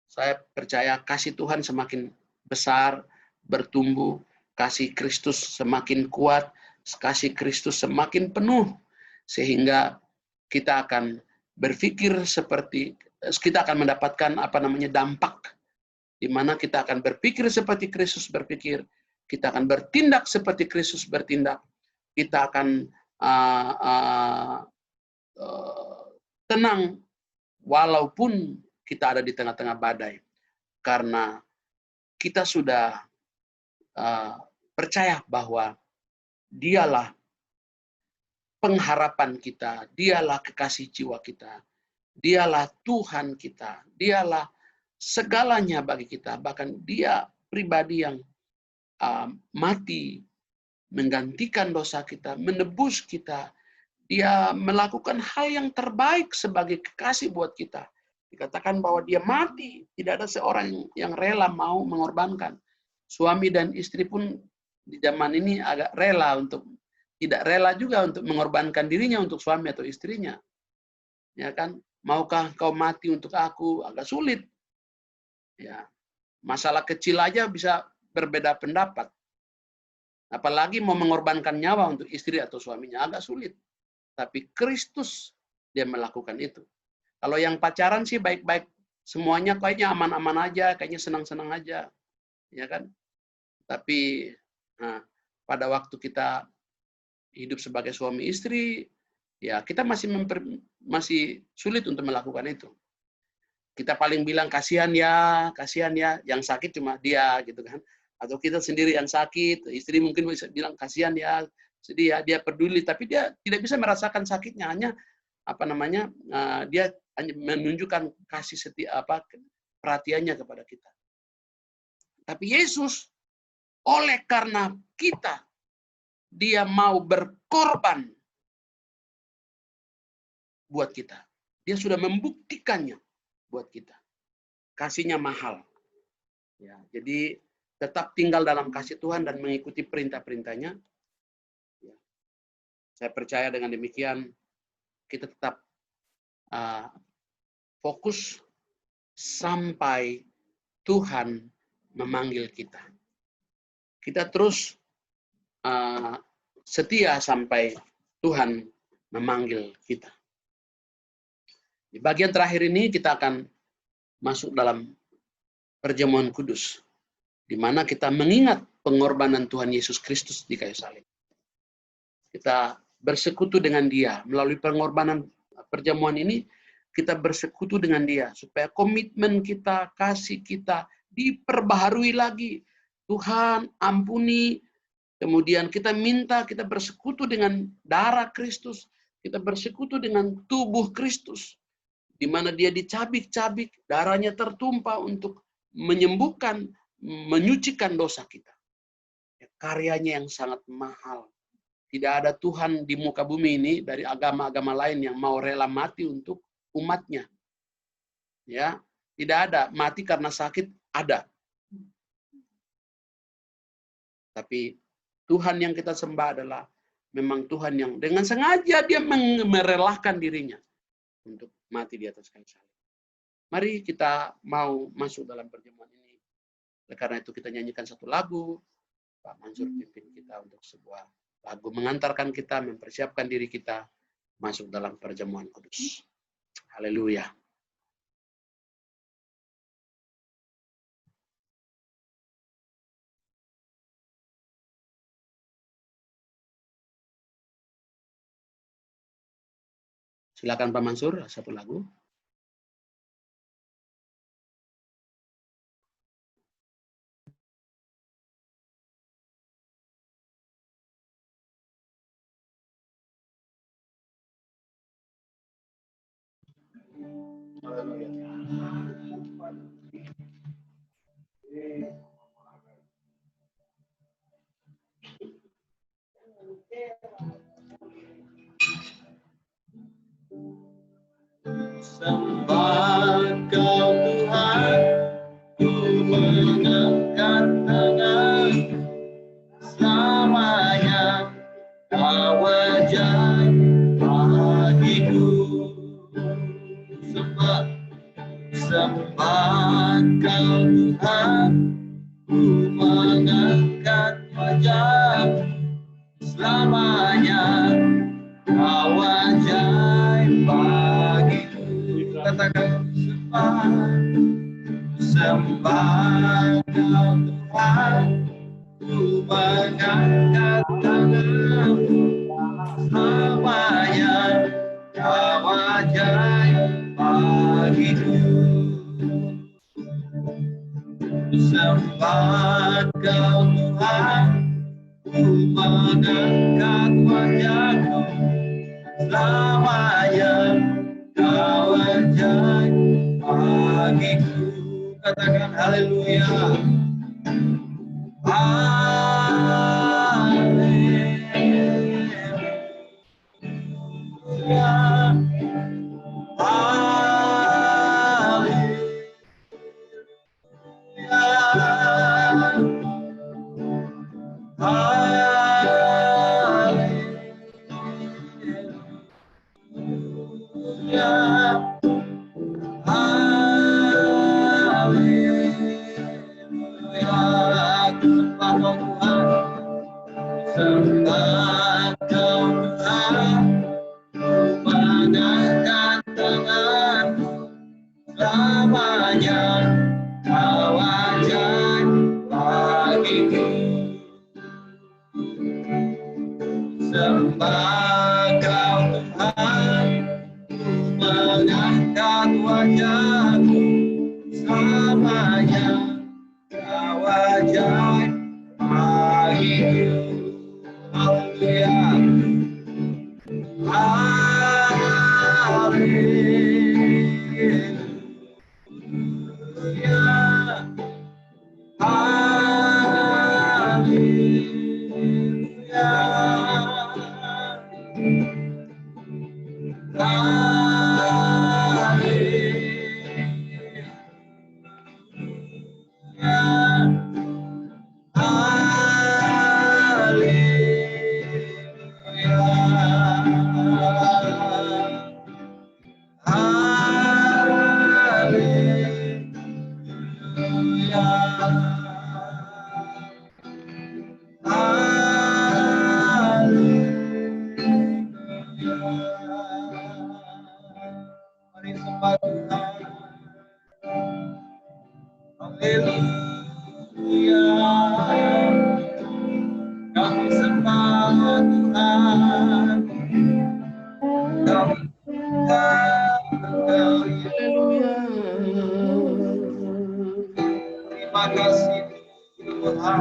saya percaya kasih Tuhan semakin besar, bertumbuh, kasih Kristus semakin kuat, kasih Kristus semakin penuh, sehingga kita akan berpikir kita akan mendapatkan dampak, di mana kita akan berpikir seperti Kristus berpikir, kita akan bertindak seperti Kristus bertindak, kita akan tenang walaupun kita ada di tengah-tengah badai, karena kita sudah percaya bahwa Dialah pengharapan kita, Dialah kekasih jiwa kita, Dialah Tuhan kita, Dialah segalanya bagi kita, bahkan Dia pribadi yang mati menggantikan dosa kita, menebus kita. Dia melakukan hal yang terbaik sebagai kekasih buat kita. Dikatakan bahwa dia mati, tidak ada seorang yang rela mau mengorbankan. Suami dan istri pun di zaman ini agak tidak rela juga untuk mengorbankan dirinya untuk suami atau istrinya. Ya kan? Maukah kau mati untuk aku? Agak sulit. Ya. Masalah kecil aja bisa berbeda pendapat. Apalagi mau mengorbankan nyawa untuk istri atau suaminya, agak sulit. Tapi Kristus dia melakukan itu. Kalau yang pacaran sih baik-baik, semuanya kayaknya aman-aman aja, kayaknya senang-senang aja, ya kan? Tapi pada waktu kita hidup sebagai suami istri, ya kita masih sulit untuk melakukan itu. Kita paling bilang kasihan ya, yang sakit cuma dia gitu kan. Atau kita sendiri yang sakit, istri mungkin bisa bilang kasihan ya, sedih ya, dia peduli, tapi dia tidak bisa merasakan sakitnya, hanya dia hanya menunjukkan kasih perhatiannya kepada kita. Tapi Yesus, oleh karena kita, dia mau berkorban buat kita. Dia sudah membuktikannya buat kita. Kasihnya mahal. Ya, jadi tetap tinggal dalam kasih Tuhan dan mengikuti perintah-perintahnya. Ya. Saya percaya dengan demikian kita tetap fokus sampai Tuhan memanggil kita. Kita terus setia sampai Tuhan memanggil kita. Di bagian terakhir ini kita akan masuk dalam perjamuan kudus, di mana kita mengingat pengorbanan Tuhan Yesus Kristus di kayu salib. Kita bersekutu dengan Dia melalui pengorbanan perjamuan ini. Kita bersekutu dengan Dia supaya komitmen kita, kasih kita diperbaharui lagi. Tuhan ampuni Kemudian kita minta, kita bersekutu dengan darah Kristus, kita bersekutu dengan tubuh Kristus, di mana dia dicabik-cabik, darahnya tertumpah untuk menyembuhkan, menyucikan dosa kita. Karyanya yang sangat mahal. Tidak ada Tuhan di muka bumi ini dari agama-agama lain yang mau rela mati untuk umatnya. Ya, tidak ada mati karena sakit, ada. Tapi Tuhan yang kita sembah adalah memang Tuhan yang dengan sengaja dia merelakan dirinya untuk mati di atas kayu salib. Mari kita mau masuk dalam perjamuan ini. Oleh karena itu kita nyanyikan satu lagu. Pak Mansur pimpin kita untuk sebuah lagu mengantarkan kita, mempersiapkan diri kita masuk dalam perjamuan kudus. Haleluya. Silakan Pak Mansur, satu lagu. Sembah Kau Tuhan, ku mengangkat tangan, selamanya Kau ajaib bagiku. Sembah Kau Tuhan, ku mengangkat wajah, selamanya Kau ajaib bagiku. Katakan sembah Kau Tuhan, ku mengangkat tangan, selamanya Kau ajaib bagiku. Sembah Kau Tuhan, ku mengangkat wajahku, selamanya Kau ajaib bagiku. Katakan haleluya. Haleluya. Sembah Kau Tuhan, ku mengangkat tangan, selamanya Kau ajaib bagiku. Sembah Kau Tuhan, ku mengangkat wajahku, selamanya Kau ajaib bagiku. Haleluya. Kami sembah Tuhan, kami terima kasih Tuhan.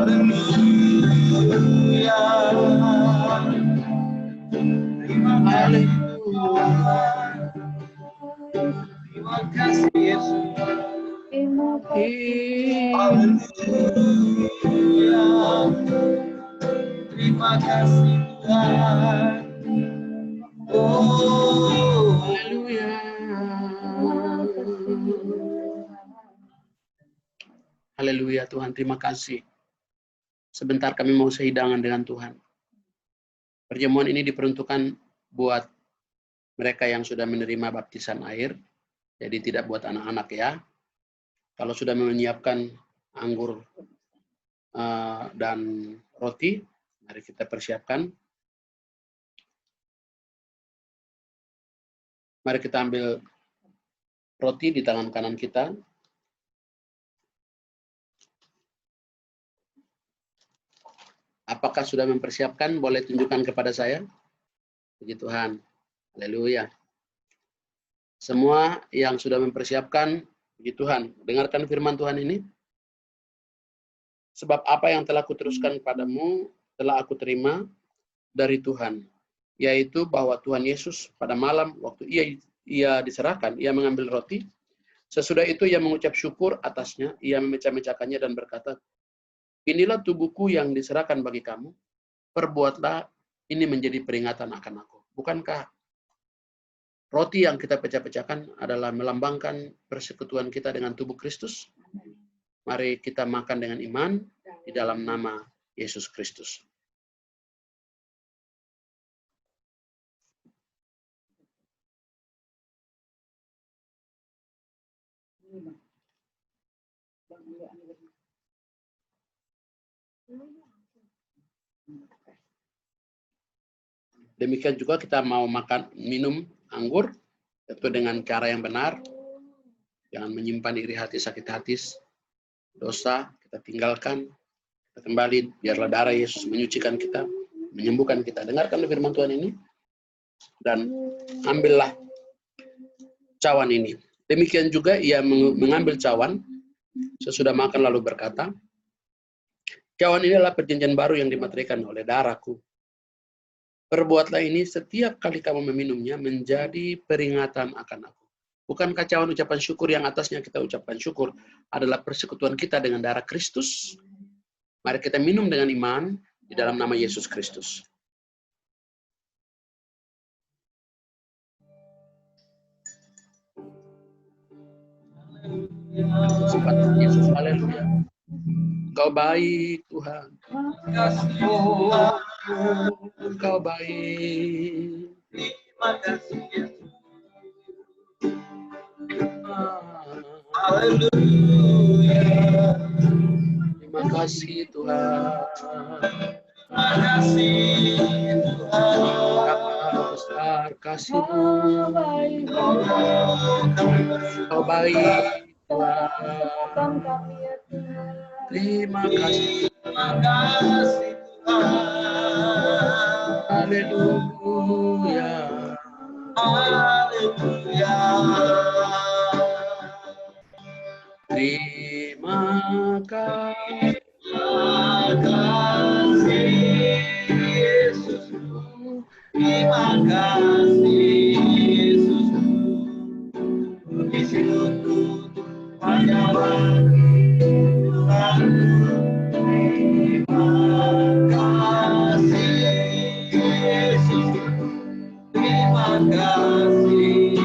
Haleluya. Terima kasih Tuhan. Terima kasih Yesus. Haleluya. Terima kasih Tuhan. Oh, Haleluya. Haleluya Tuhan, terima kasih. Sebentar kami mau sehidangan dengan Tuhan. Perjamuan ini diperuntukkan buat mereka yang sudah menerima baptisan air. Jadi tidak buat anak-anak ya. Kalau sudah menyiapkan anggur dan roti, mari kita persiapkan. Mari kita ambil roti di tangan kanan kita. Apakah sudah mempersiapkan? Boleh tunjukkan kepada saya. Puji Tuhan. Haleluya. Semua yang sudah mempersiapkan, puji Tuhan. Dengarkan firman Tuhan ini. Sebab apa yang telah kuteruskan padamu, telah aku terima dari Tuhan. Yaitu bahwa Tuhan Yesus pada malam waktu ia diserahkan, ia mengambil roti. Sesudah itu ia mengucap syukur atasnya, ia memecah-mecahkannya dan berkata, inilah tubuhku yang diserahkan bagi kamu, perbuatlah ini menjadi peringatan akan aku. Bukankah roti yang kita pecah-pecahkan adalah melambangkan persekutuan kita dengan tubuh Kristus? Mari kita makan dengan iman di dalam nama Yesus Kristus. Demikian juga kita mau minum anggur, tentu dengan cara yang benar. Jangan menyimpan iri hati, sakit hati, dosa, kita tinggalkan, kita kembali, biarlah darah Yesus menyucikan kita, menyembuhkan kita. Dengarkan firman Tuhan ini, dan ambillah cawan ini. Demikian juga ia mengambil cawan, sesudah makan lalu berkata, cawan ini adalah perjanjian baru yang dimaterikan oleh darahku. Perbuatlah ini setiap kali kamu meminumnya menjadi peringatan akan aku. Bukankah cawan ucapan syukur yang atasnya kita ucapkan syukur adalah persekutuan kita dengan darah Kristus? Mari kita minum dengan iman di dalam nama Yesus Kristus. Sifat Yesus, haleluya. Engkau baik Tuhan. Engkau baik. terima kasih Yesus. Haleluya. Terima kasih Tuhan. Terima kasih Tuhan. Betapa besar kasih-Mu. Engkau baik Tuhan. Terima kasih. Terima kasih Tuhan. Haleluya. Haleluya. Terima kasih. Terima kasih Yesus. Terima kasih Yesus. Syukur hanya bagi Tuhan. Terima kasih Yesus. Terima kasih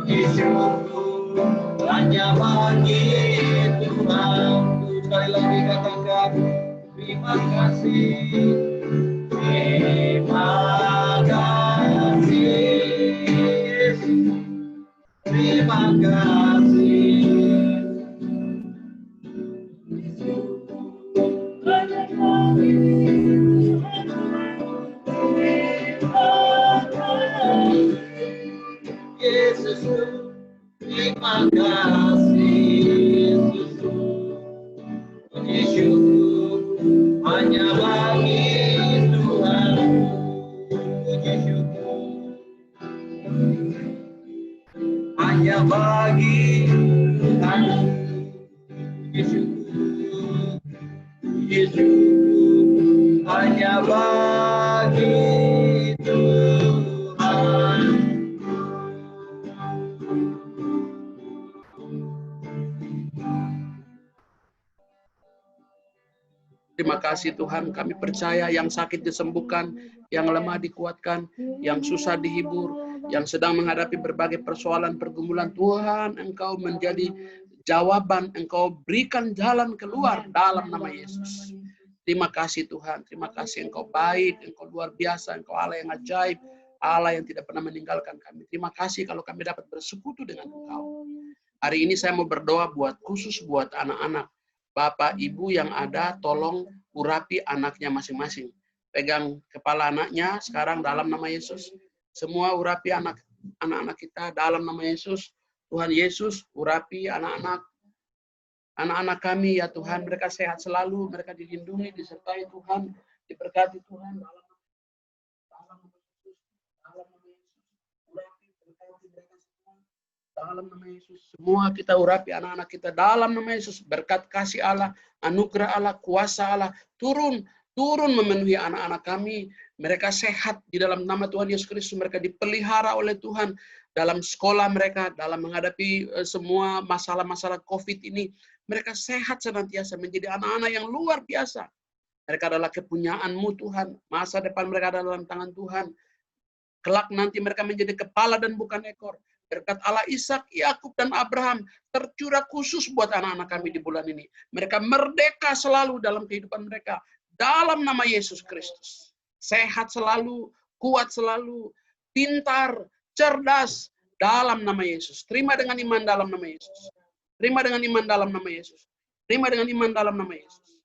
Yesus. Syukur hanya bagi Tuhan. Sekali lagi katakan terima kasih. Terima kasih Yesus. Terima kasih. Yesus, terima kasih Yesus. Puji syukur hanya bagi Tuhan. Puji syukur hanya bagi Tuhan. Puji syukur hidup hanya bagi Tuhan. Terima kasih Tuhan, kami percaya yang sakit disembuhkan, yang lemah dikuatkan, yang susah dihibur, yang sedang menghadapi berbagai persoalan pergumulan. Tuhan, Engkau menjadi jawaban, Engkau berikan jalan keluar dalam nama Yesus. Terima kasih Tuhan, terima kasih Engkau baik, Engkau luar biasa, Engkau Allah yang ajaib, Allah yang tidak pernah meninggalkan kami. Terima kasih kalau kami dapat bersekutu dengan Engkau. Hari ini saya mau berdoa khusus buat anak-anak. Bapak, Ibu yang ada, tolong urapi anaknya masing-masing. Pegang kepala anaknya sekarang dalam nama Yesus. Semua urapi anak-anak kita dalam nama Yesus. Tuhan Yesus, urapi anak-anak kami ya Tuhan. Mereka sehat selalu, mereka dilindungi, disertai Tuhan, diberkati Tuhan dalam nama Yesus. Dalam nama Yesus. Urapi, berkati mereka semua. Dalam nama Yesus, semua kita urapi anak-anak kita dalam nama Yesus. Berkat kasih Allah, anugerah Allah, kuasa Allah turun memenuhi anak-anak kami. Mereka sehat di dalam nama Tuhan Yesus Kristus. Mereka dipelihara oleh Tuhan dalam sekolah mereka, dalam menghadapi semua masalah-masalah COVID ini. Mereka sehat senantiasa, menjadi anak-anak yang luar biasa. Mereka adalah kepunyaan-Mu Tuhan. Masa depan mereka adalah dalam tangan Tuhan. Kelak nanti mereka menjadi kepala dan bukan ekor. Berkat Allah Ishak, Yakub dan Abraham tercurah khusus buat anak-anak kami di bulan ini. Mereka merdeka selalu dalam kehidupan mereka. Dalam nama Yesus Kristus. Sehat selalu, kuat selalu, pintar, cerdas dalam nama Yesus. Terima dengan iman dalam nama Yesus. Terima dengan iman dalam nama Yesus. Terima dengan iman dalam nama Yesus.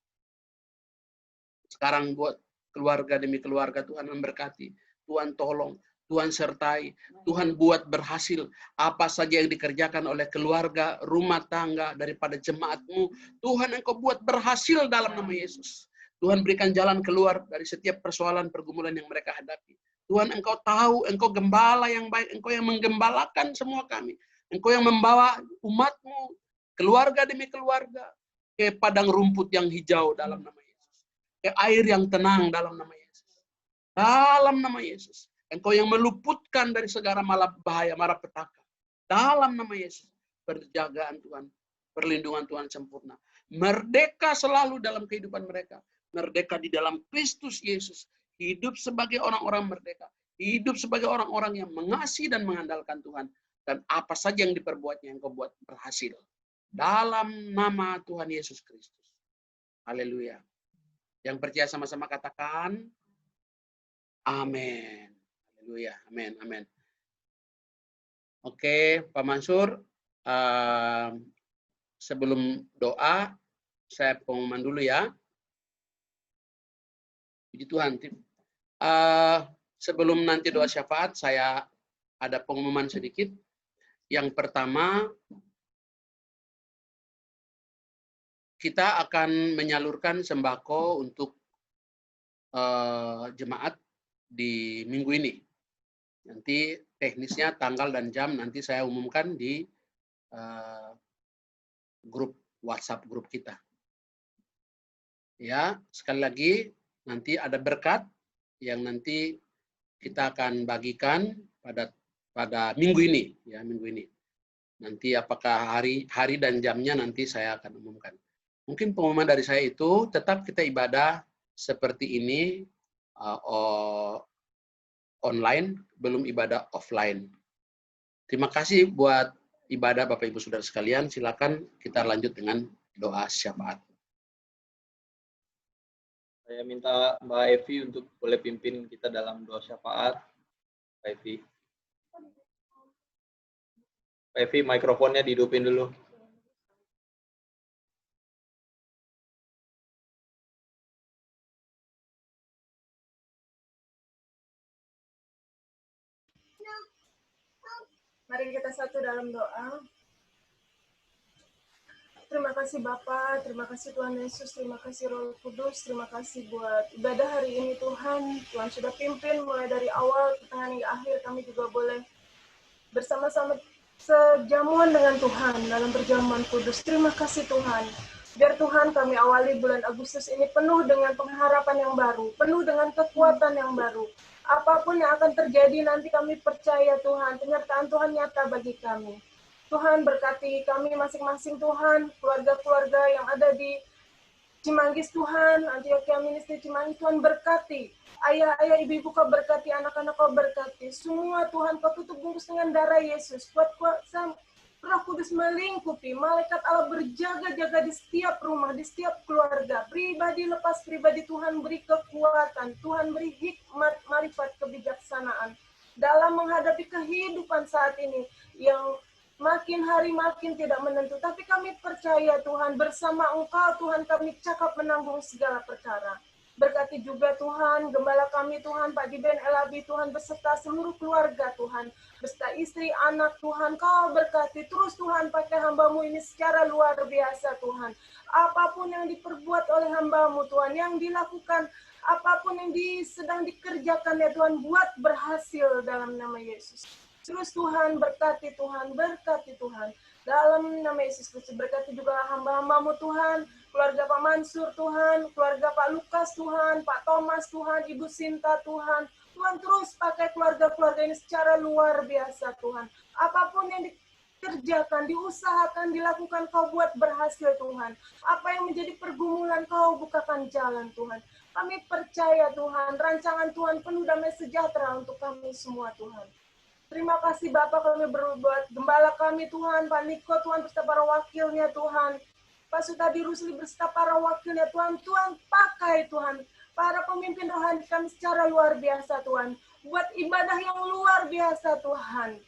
Sekarang buat keluarga demi keluarga, Tuhan memberkati. Tuhan tolong, Tuhan sertai, Tuhan buat berhasil apa saja yang dikerjakan oleh keluarga, rumah tangga, daripada jemaat-Mu. Tuhan Engkau buat berhasil dalam nama Yesus. Tuhan berikan jalan keluar dari setiap persoalan pergumulan yang mereka hadapi. Tuhan Engkau tahu, Engkau gembala yang baik, Engkau yang menggembalakan semua kami. Engkau yang membawa umat-Mu, keluarga demi keluarga, ke padang rumput yang hijau dalam nama Yesus. Ke air yang tenang dalam nama Yesus. Dalam nama Yesus. Engkau yang meluputkan dari segala bahaya, malapetaka. Dalam nama Yesus. Penjagaan Tuhan, perlindungan Tuhan sempurna. Merdeka selalu dalam kehidupan mereka. Merdeka di dalam Kristus Yesus. Hidup sebagai orang-orang merdeka. Hidup sebagai orang-orang yang mengasihi dan mengandalkan Tuhan. Dan apa saja yang diperbuatnya, Engkau buat berhasil. Dalam nama Tuhan Yesus Kristus. Haleluya. Yang percaya sama-sama katakan, amin. Haleluya, amin, amin. Oke, Pak Mansur, sebelum doa, saya pengumuman dulu ya. Puji Tuhan. Sebelum nanti doa syafaat, saya ada pengumuman sedikit. Yang pertama, kita akan menyalurkan sembako untuk jemaat di minggu ini. Nanti teknisnya tanggal dan jam nanti saya umumkan di grup WhatsApp grup kita. Ya, sekali lagi nanti ada berkat yang nanti kita akan bagikan pada minggu ini, ya minggu ini. Nanti apakah hari dan jamnya nanti saya akan umumkan. Mungkin pengumuman dari saya itu tetap kita ibadah seperti ini online, belum ibadah offline. Terima kasih buat ibadah Bapak Ibu Saudara sekalian. Silakan kita lanjut dengan doa syafaat. Saya minta Mbak Evi untuk boleh pimpin kita dalam doa syafaat. Mbak Evi. Mbak Evi, mikrofonnya dihidupin dulu. Mari kita satu dalam doa. Terima kasih Bapa, terima kasih Tuhan Yesus, terima kasih Roh Kudus, terima kasih buat ibadah hari ini Tuhan. Tuhan sudah pimpin mulai dari awal, tengah hingga akhir. Kami juga boleh bersama-sama sejamuan dengan Tuhan dalam perjamuan kudus. Terima kasih Tuhan. Biar Tuhan kami awali bulan Agustus ini penuh dengan pengharapan yang baru, penuh dengan kekuatan yang baru. Apapun yang akan terjadi nanti kami percaya Tuhan, penyertaan Tuhan nyata bagi kami. Tuhan berkati kami masing-masing Tuhan, keluarga-keluarga yang ada di Cimanggis Tuhan, Antioquia Ministry Cimanggis Tuhan berkati. Ayah-ayah, ibu-ibu kau berkati, anak-anak kau berkati. Semua Tuhan kau tutup bungkus dengan darah Yesus. Buat kuasa Roh Kudus melingkupi, malaikat Allah berjaga-jaga di setiap rumah, di setiap keluarga. Pribadi lepas pribadi, Tuhan beri kekuatan, Tuhan beri hikmat, marifat, kebijaksanaan. Dalam menghadapi kehidupan saat ini yang makin hari makin tidak menentu. Tapi kami percaya Tuhan, bersama Engkau Tuhan kami cakap menanggung segala perkara. Berkati juga Tuhan, gembala kami Tuhan, Pak Diben Elabi Tuhan, beserta seluruh keluarga Tuhan, beserta istri, anak Tuhan, Kau berkati terus Tuhan, pakai hamba-Mu ini secara luar biasa Tuhan. Apapun yang diperbuat oleh hamba-Mu Tuhan, yang dilakukan, apapun yang sedang dikerjakan ya Tuhan, buat berhasil dalam nama Yesus. Terus Tuhan, berkati Tuhan, berkati Tuhan. Dalam nama Yesus Kristus, berkati juga hamba-hamba-Mu Tuhan, keluarga Pak Mansur Tuhan, keluarga Pak Lukas Tuhan, Pak Thomas Tuhan, Ibu Sinta Tuhan. Tuhan terus pakai keluarga-keluarga ini secara luar biasa Tuhan. Apapun yang dikerjakan, diusahakan, dilakukan, Kau buat berhasil Tuhan. Apa yang menjadi pergumulan, Kau bukakan jalan Tuhan. Kami percaya Tuhan, rancangan Tuhan penuh damai sejahtera untuk kami semua Tuhan. Terima kasih Bapak, kami berbuat gembala kami Tuhan, Pak Niko Tuhan, beserta para wakilnya Tuhan, Pak Sutadi Rusli beserta para wakilnya Tuhan, Tuhan pakai Tuhan, para pemimpin rohani kami secara luar biasa Tuhan, buat ibadah yang luar biasa Tuhan.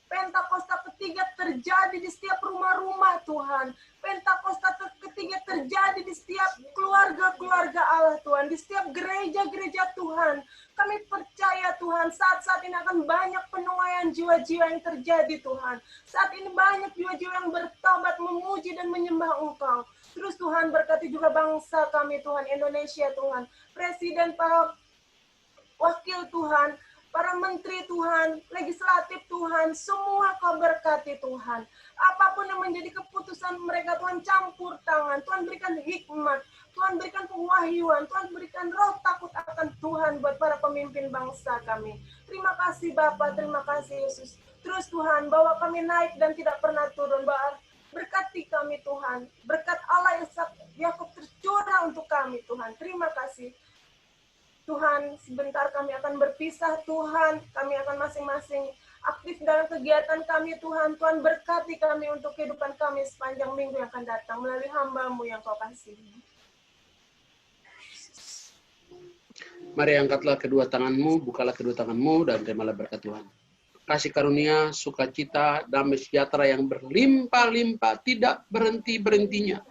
Pentakosta ketiga terjadi di setiap rumah-rumah Tuhan. Pentakosta ketiga terjadi di setiap keluarga-keluarga Allah Tuhan. Di setiap gereja-gereja Tuhan. Kami percaya Tuhan saat-saat ini akan banyak penuaian jiwa-jiwa yang terjadi Tuhan. Saat ini banyak jiwa-jiwa yang bertobat, memuji dan menyembah Engkau. Terus Tuhan berkati juga bangsa kami Tuhan, Indonesia Tuhan. Presiden, para wakil Tuhan, para menteri Tuhan, legislatif Tuhan, semua Kau berkati Tuhan. Apapun yang menjadi keputusan mereka Tuhan, campur tangan. Tuhan berikan hikmat, Tuhan berikan pewahyuan, Tuhan berikan roh takut akan Tuhan buat para pemimpin bangsa kami. Terima kasih Bapa, terima kasih Yesus. Terus Tuhan, bawa kami naik dan tidak pernah turun. Berkati kami Tuhan, berkat Allah yang Yakub tercurah untuk kami Tuhan. Terima kasih. Tuhan, sebentar kami akan berpisah Tuhan, kami akan masing-masing aktif dalam kegiatan kami Tuhan. Tuhan berkati kami untuk kehidupan kami sepanjang minggu yang akan datang melalui hamba-Mu yang Kau kasihi. Mari angkatlah kedua tanganmu, bukalah kedua tanganmu dan terimalah berkat Tuhan. Kasih karunia, sukacita, damai sejahtera yang berlimpah-limpah, tidak berhenti-berhentinya.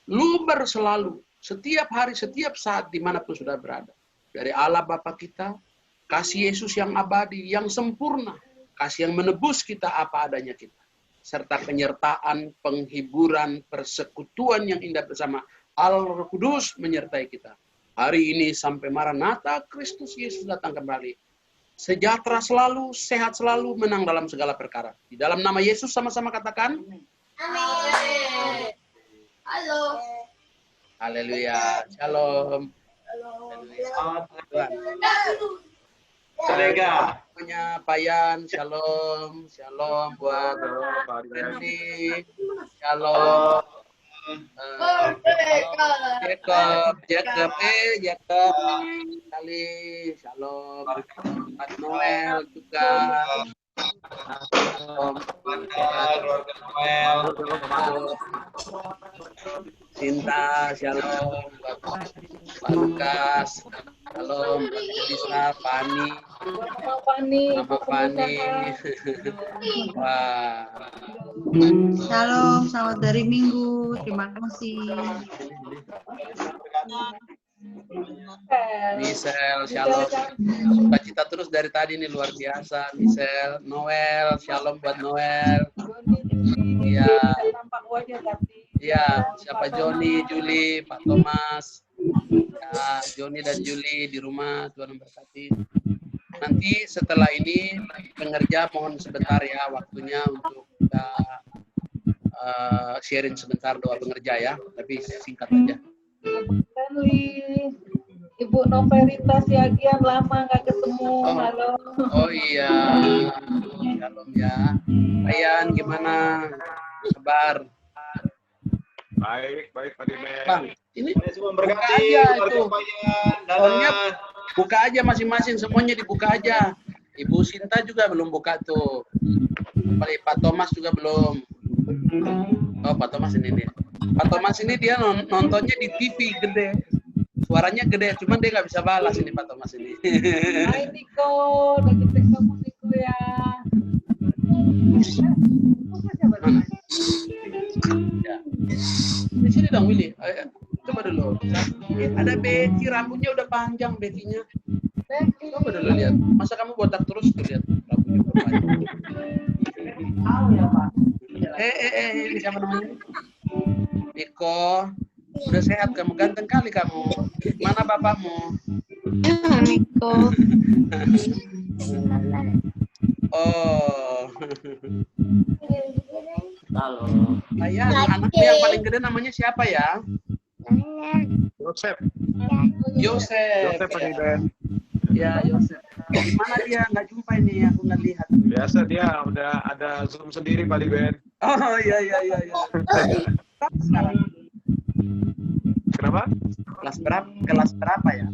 Luber selalu, setiap hari, setiap saat, dimanapun sudah berada. Dari Allah Bapa kita, kasih Yesus yang abadi, yang sempurna, kasih yang menebus kita apa adanya kita, serta penyertaan, penghiburan, persekutuan yang indah bersama Allah Roh Kudus menyertai kita. Hari ini sampai Maranatha, Kristus Yesus datang kembali. Sejahtera selalu, sehat selalu, menang dalam segala perkara. Di dalam nama Yesus sama-sama katakan. Amin. Halo. Haleluya. Shalom. Kolega. Punya Payan, shalom, shalom buat Randy, shalom, Jacob, kali, shalom, Pak Noel juga, Cinta, shalom, Pak Lukas, shalom, Lisa, Pani, Mama Pani, wah, Shalom, selamat dari Minggu. Terima kasih. Michelle, shalom. Sukacita terus dari tadi nih, luar biasa. Michelle, Noel, shalom buat Noel. Iya. Iya, siapa Joni, Juli, Pak Thomas. Ya, Joni dan Juli di rumah, Tuhan memberkati. Nanti setelah ini pengerja mohon sebentar ya waktunya untuk kita sharing sebentar doa pengerja ya, tapi singkat aja. Friendly. Ibu Noverita Siagian lama nggak ketemu. Halo. Oh iya, shalom ya. Ayan, gimana kabar? Baik Pak Diben. Bang, ini Semua buka berkati, aja keluarga itu. Payan. Pokoknya Dadah. buka aja masing-masing, semuanya dibuka aja. Ibu Sinta juga belum buka tuh. Pak Thomas juga belum. Oh, Pak Thomas ini nih. Pak Thomas ini dia nontonnya di TV gede. Suaranya gede, cuman dia nggak bisa balas ini Pak Thomas ini. Hai Niko, udah gede kamu Niko ya. Ya. Di sini dong Willy. Ayo, coba dulu. Ada Betty, rambutnya udah panjang Betty-nya. Coba dulu lihat. Masa kamu botak terus tuh lihat rambutnya udah panjang. Ini siapa namanya? Niko. Udah sehat kamu, ganteng kali kamu. Mana bapakmu? Niko. Oh. Halo. Ayah, anakmu yang paling gede namanya siapa ya? Joseph. Yosef. Joseph Pak Diben. Ya, Yosef. Gimana dia? Nggak jumpa ini, aku nggak lihat. Biasa dia udah ada Zoom sendiri Pak Diben. Oh, iya. Sekarang Kenapa? kelas berapa ya?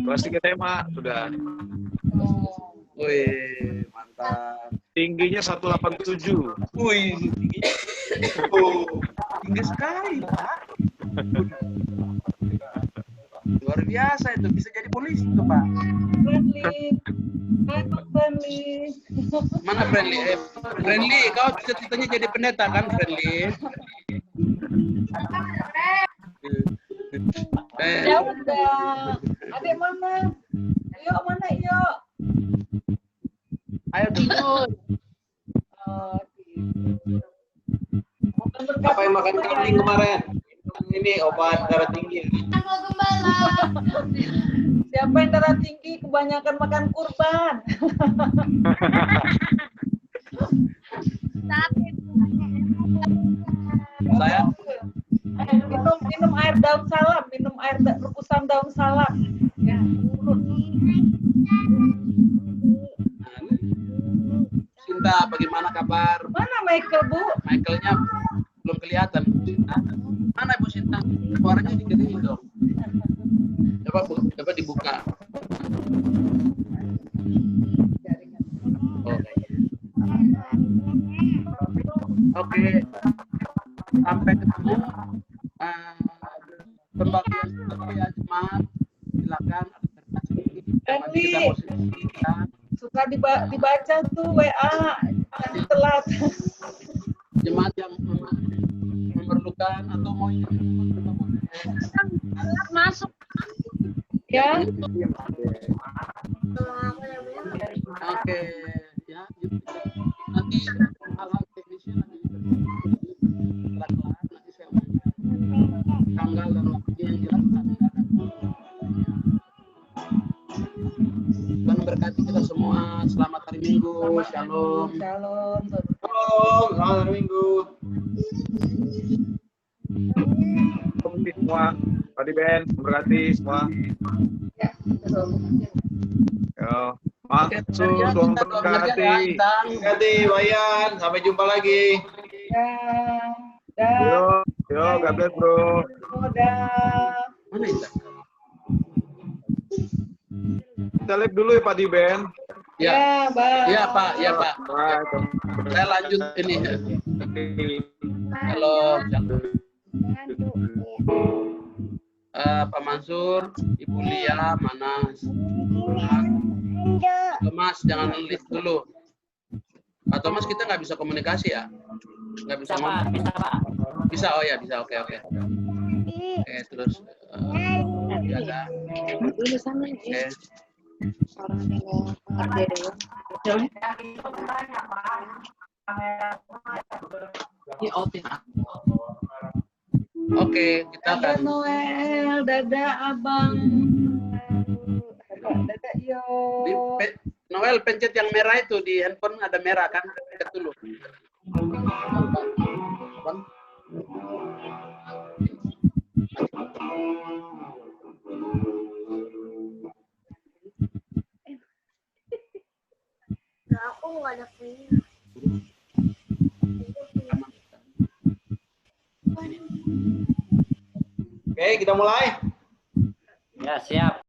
Kelas 3 tema sudah. Wih, mantap. Tingginya 187. Wih, tinggi sekali, Pak. Luar biasa itu, bisa jadi polisi tuh, Pak. Friendly. Hai Bang Friendly. Mana Friendly? Friendly, kau cita-citanya jadi pendeta kan, Friendly? Ya udah. Adik mana? Yuk mana yuk? Ayo tidur. Oh, gitu. Apa yang makan kambing kemarin? Ini obat darah tinggi. Siapa yang darah tinggi kebanyakan makan kurban. Saya Minum air daun salam, rebusan daun salam. Ya, urut. Sinta, bagaimana kabar? Mana Michael, Bu? Michaelnya belum kelihatan. Mana Ibu Sinta? Suaranya digedein dong. Coba dibuka. Oke. Sampai ketemu. Pembagian jemaat. Silakan. Nanti kita posisinya. Suka dibaca tuh WA, jangan telat. Jemaat yang memerlukan atau mau Masuk. Ya. Oke, ya. Nanti hal-hal teknisnya nanti pelan-pelan nanti saya tanggal dan waktunya yang jelas nanti ada. Tuhan memberkati kita semua. Selamat hari Minggu. Shalom. Shalom. Halo, selamat hari Minggu. Semua Pak Diben, berarti semua. Ya, betul. Yo, maksud Tuhan berkati. Berkati, Wayan. Sampai jumpa lagi. Ya. Yo, God bless bro. Udah. Mana Intan? Kita live dulu ya Pak Diben. Ya, Bang. ya Pak, ya Pak. Baik. Saya lanjut ini. Halo, Pak Mansur, Ibu Lia, mana? Thomas, jangan lift dulu. Pak Thomas, kita nggak bisa komunikasi ya? Nggak bisa ngomong? Bisa, oh ya bisa, oke. Oke, terus ada. Oke. Oke, kita Dadah akan Noel, dadah Abang. Dadah yo. Noel pencet yang merah itu di handphone ada merah kan? Chat dulu. Bang. Nah, aku nggak ada punya. Oke, kita mulai. Ya, siap.